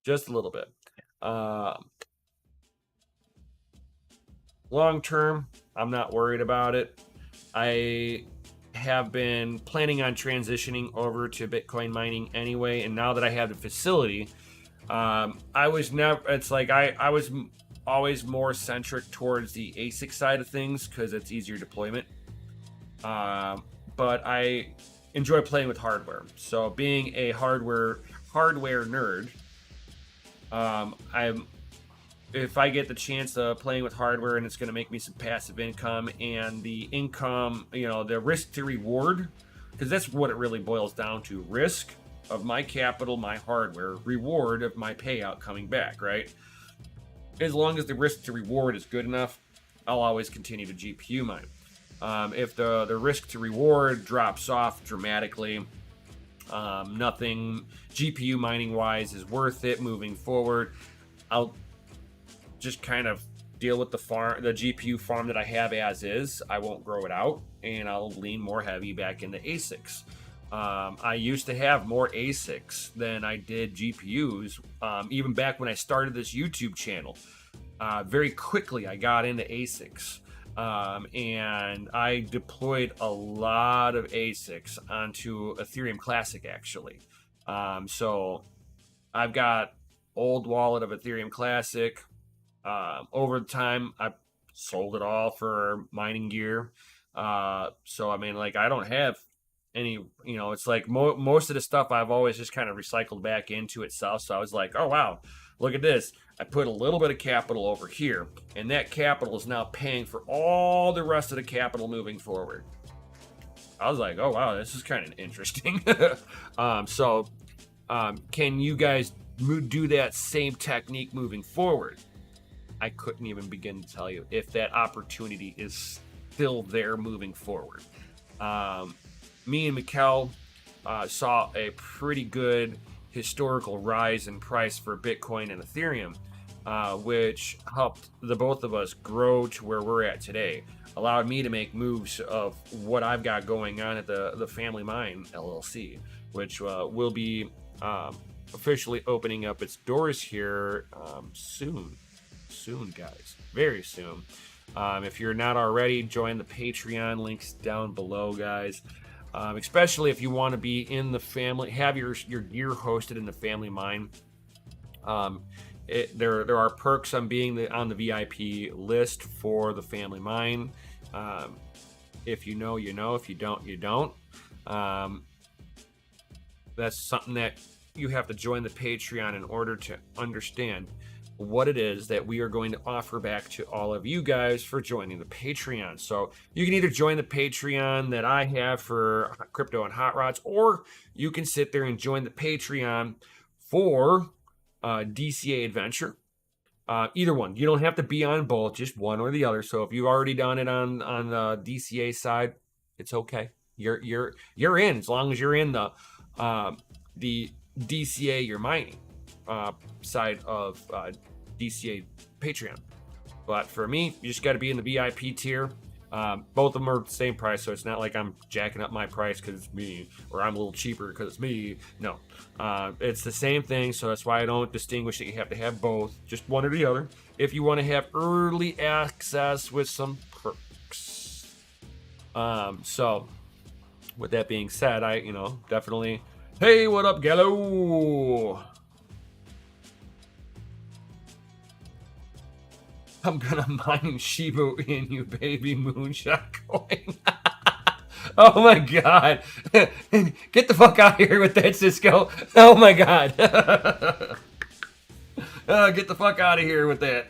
Just a little bit. Long term, I'm not worried about it. I have been planning on transitioning over to Bitcoin mining anyway, and now that I have the facility, I was always more centric towards the ASIC side of things because it's easier deployment. But I enjoy playing with hardware. So being a hardware nerd, if I get the chance of playing with hardware and it's going to make me some passive income, and the income, the risk to reward, because that's what it really boils down to: risk of my capital, my hardware, reward of my payout coming back, right? As long as the risk to reward is good enough, I'll always continue to GPU mine. If the risk to reward drops off dramatically, nothing GPU mining wise is worth it moving forward. I'll just kind of deal with the GPU farm that I have as is. I won't grow it out, and I'll lean more heavy back into ASICs. I used to have more ASICs than I did GPUs, even back when I started this YouTube channel. Very quickly, I got into ASICs, and I deployed a lot of ASICs onto Ethereum Classic, actually. So I've got old wallet of Ethereum Classic. Over the time, I sold it all for mining gear. So I mean, like, I don't have any, it's like most of the stuff I've always just kind of recycled back into itself. So I was like, oh wow, look at this. I put a little bit of capital over here, and that capital is now paying for all the rest of the capital moving forward. I was like, oh wow, this is kind of interesting. Can you guys do that same technique moving forward? I couldn't even begin to tell you if that opportunity is still there moving forward. Me and Mikkel saw a pretty good historical rise in price for Bitcoin and Ethereum, which helped the both of us grow to where we're at today. Allowed me to make moves of what I've got going on at the Family Mine LLC, which will be officially opening up its doors here soon, guys, very soon. If you're not already, join the Patreon, links down below, guys. Especially if you want to be in the family, have your gear hosted in the Family Mine. There are perks on being on the VIP list for the Family Mine. If you know, you know. If you don't, you don't. That's something that you have to join the Patreon in order to understand what it is that we are going to offer back to all of you guys for joining the Patreon. So you can either join the Patreon that I have for Crypto and Hot Rods, or you can sit there and join the Patreon for DCA Adventure. Either one. You don't have to be on both, just one or the other. So if you've already done it on the DCA side, it's okay. You're in, as long as you're in the DCA you're mining side of DCA Patreon. But for me, you just got to be in the VIP tier. Both of them are the same price, so it's not like I'm jacking up my price because it's me, or I'm a little cheaper because it's me. No, it's the same thing, so that's why I don't distinguish that you have to have both, just one or the other, if you want to have early access with some perks. So with that being said, I definitely, hey, what up, Gallo? I'm gonna mine Shiba in you, baby moonshot coin. Oh my god. Get the fuck out of here with that, Cisco. Oh my god. Get the fuck out of here with that.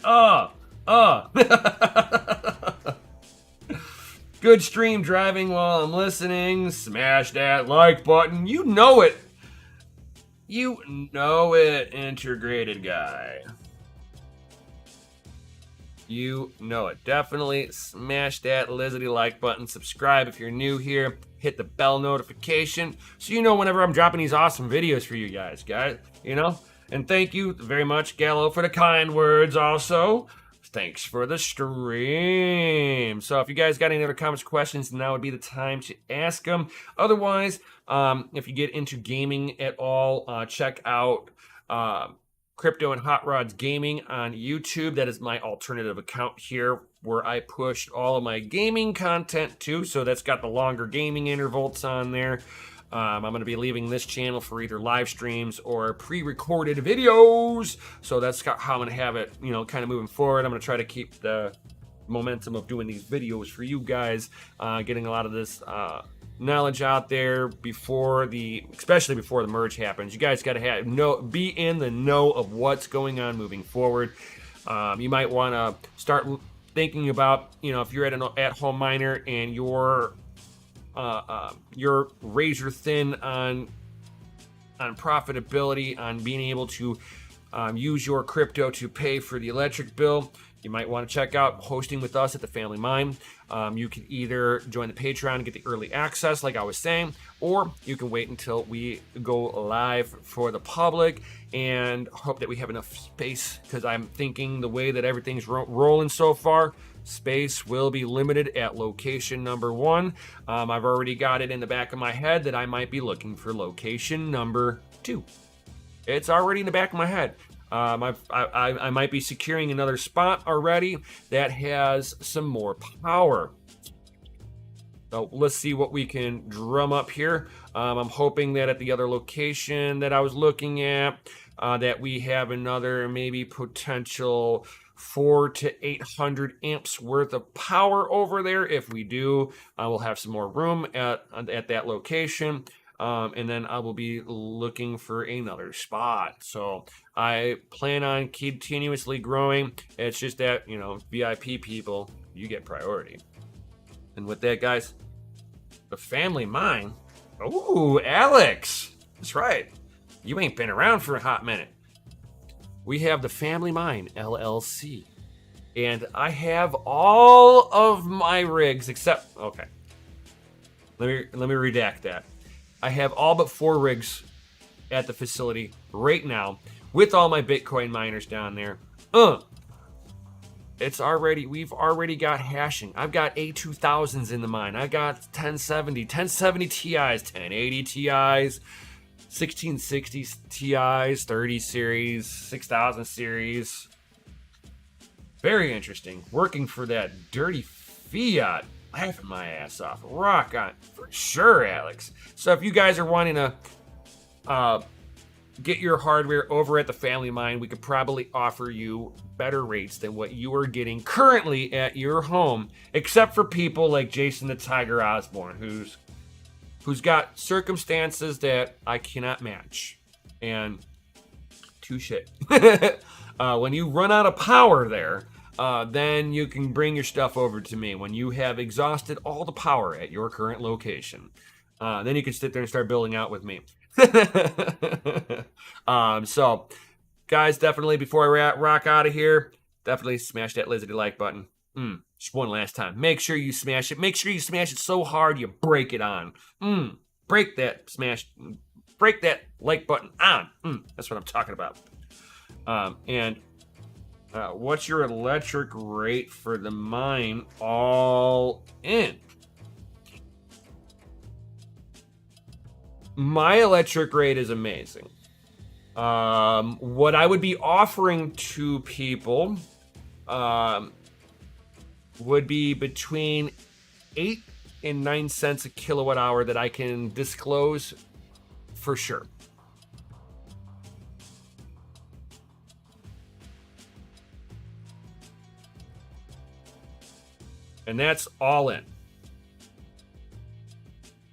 Good stream driving while I'm listening. Smash that like button. You know it. You know it, integrated guy. You know it. Definitely smash that Lizardy like button. Subscribe if you're new here. Hit the bell notification so you know whenever I'm dropping these awesome videos for you guys, you know? And thank you very much, Gallo, for the kind words also. Thanks for the stream. So if you guys got any other comments, questions, now would be the time to ask them. Otherwise, if you get into gaming at all, check out Crypto and Hot Rods Gaming on YouTube. That is my alternative account here where I pushed all of my gaming content to. So that's got the longer gaming intervals on there. I'm going to be leaving this channel for either live streams or pre-recorded videos. So that's how I'm going to have it, you know, kind of moving forward. I'm going to try to keep the momentum of doing these videos for you guys, getting a lot of this knowledge out there especially before the merge happens. You guys got to be in the know of what's going on moving forward. You might want to start thinking about, you know, if you're at-home miner and you're razor thin on profitability, on being able to use your crypto to pay for the electric bill, you might want to check out hosting with us at the Family Mine. You can either join the Patreon and get the early access, like I was saying, or you can wait until we go live for the public and hope that we have enough space, because I'm thinking the way that everything's rolling so far, space will be limited at location number 1. I've already got it in the back of my head that I might be looking for location number 2. It's already in the back of my head. I might be securing another spot already that has some more power. So let's see what we can drum up here. I'm hoping that at the other location that I was looking at, that we have another maybe potential 400 to 800 amps worth of power over there. If we do, I will have some more room at that location. And then I will be looking for another spot. So I plan on continuously growing. It's just that, you know, VIP people, you get priority. And with that, guys, the Family Mine. Ooh, Alex. That's right. You ain't been around for a hot minute. We have the Family Mine LLC. And I have all of my rigs except, okay. Let me redact that. I have all but 4 rigs at the facility right now with all my Bitcoin miners down there. We've already got hashing. I've got A2000s in the mine. I got 1070 Ti's, 1080 Ti's, 1660 Ti's, 30 series, 6000 series. Very interesting. Working for that dirty fiat. Laughing my ass off. Rock on. For sure, Alex. So if you guys are wanting to get your hardware over at the Family Mine, we could probably offer you better rates than what you are getting currently at your home, except for people like Jason the Tiger Osborne, who's got circumstances that I cannot match. And touche. When you run out of power there, then you can bring your stuff over to me when you have exhausted all the power at your current location. Then you can sit there and start building out with me. So, guys, definitely before I rock out of here, definitely smash that Lizardy like button. Just one last time. Make sure you smash it. Make sure you smash it so hard you break it on. Break that like button on. That's what I'm talking about. What's your electric rate for the mine all in? My electric rate is amazing. What I would be offering to people would be between 8 and 9 cents a kilowatt hour that I can disclose for sure. And that's all in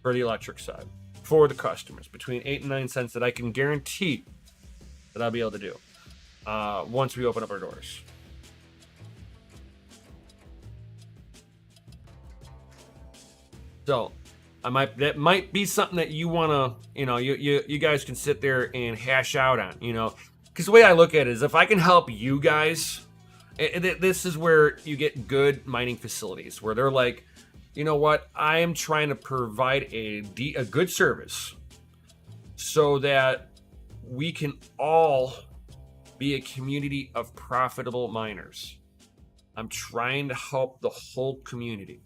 for the electric side for the customers, between 8 and 9 cents that I can guarantee that I'll be able to do once we open up our doors. So that might be something that you want to, you guys can sit there and hash out on, because the way I look at it is, if I can help you guys, this is where you get good mining facilities where they're like, you know what, I am trying to provide a good service so that we can all be a community of profitable miners. I'm trying to help the whole community.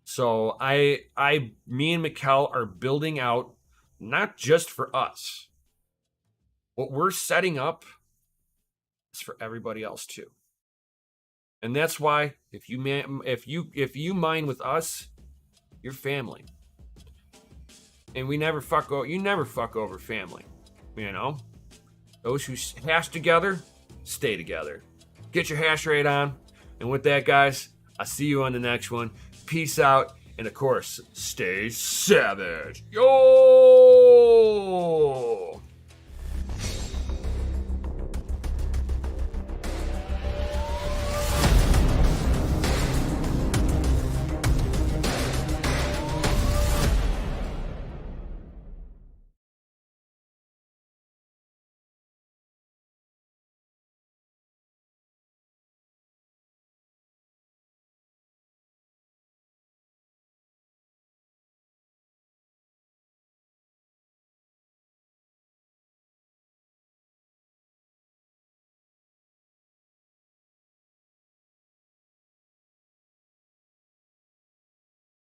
So me and Mikkel are building out not just for us. What we're setting up is for everybody else too. And that's why if you mine with us, you're family. And you never fuck over family. Those who hash together, stay together. Get your hash rate on. And with that, guys, I'll see you on the next one. Peace out. And of course, stay savage. Yo!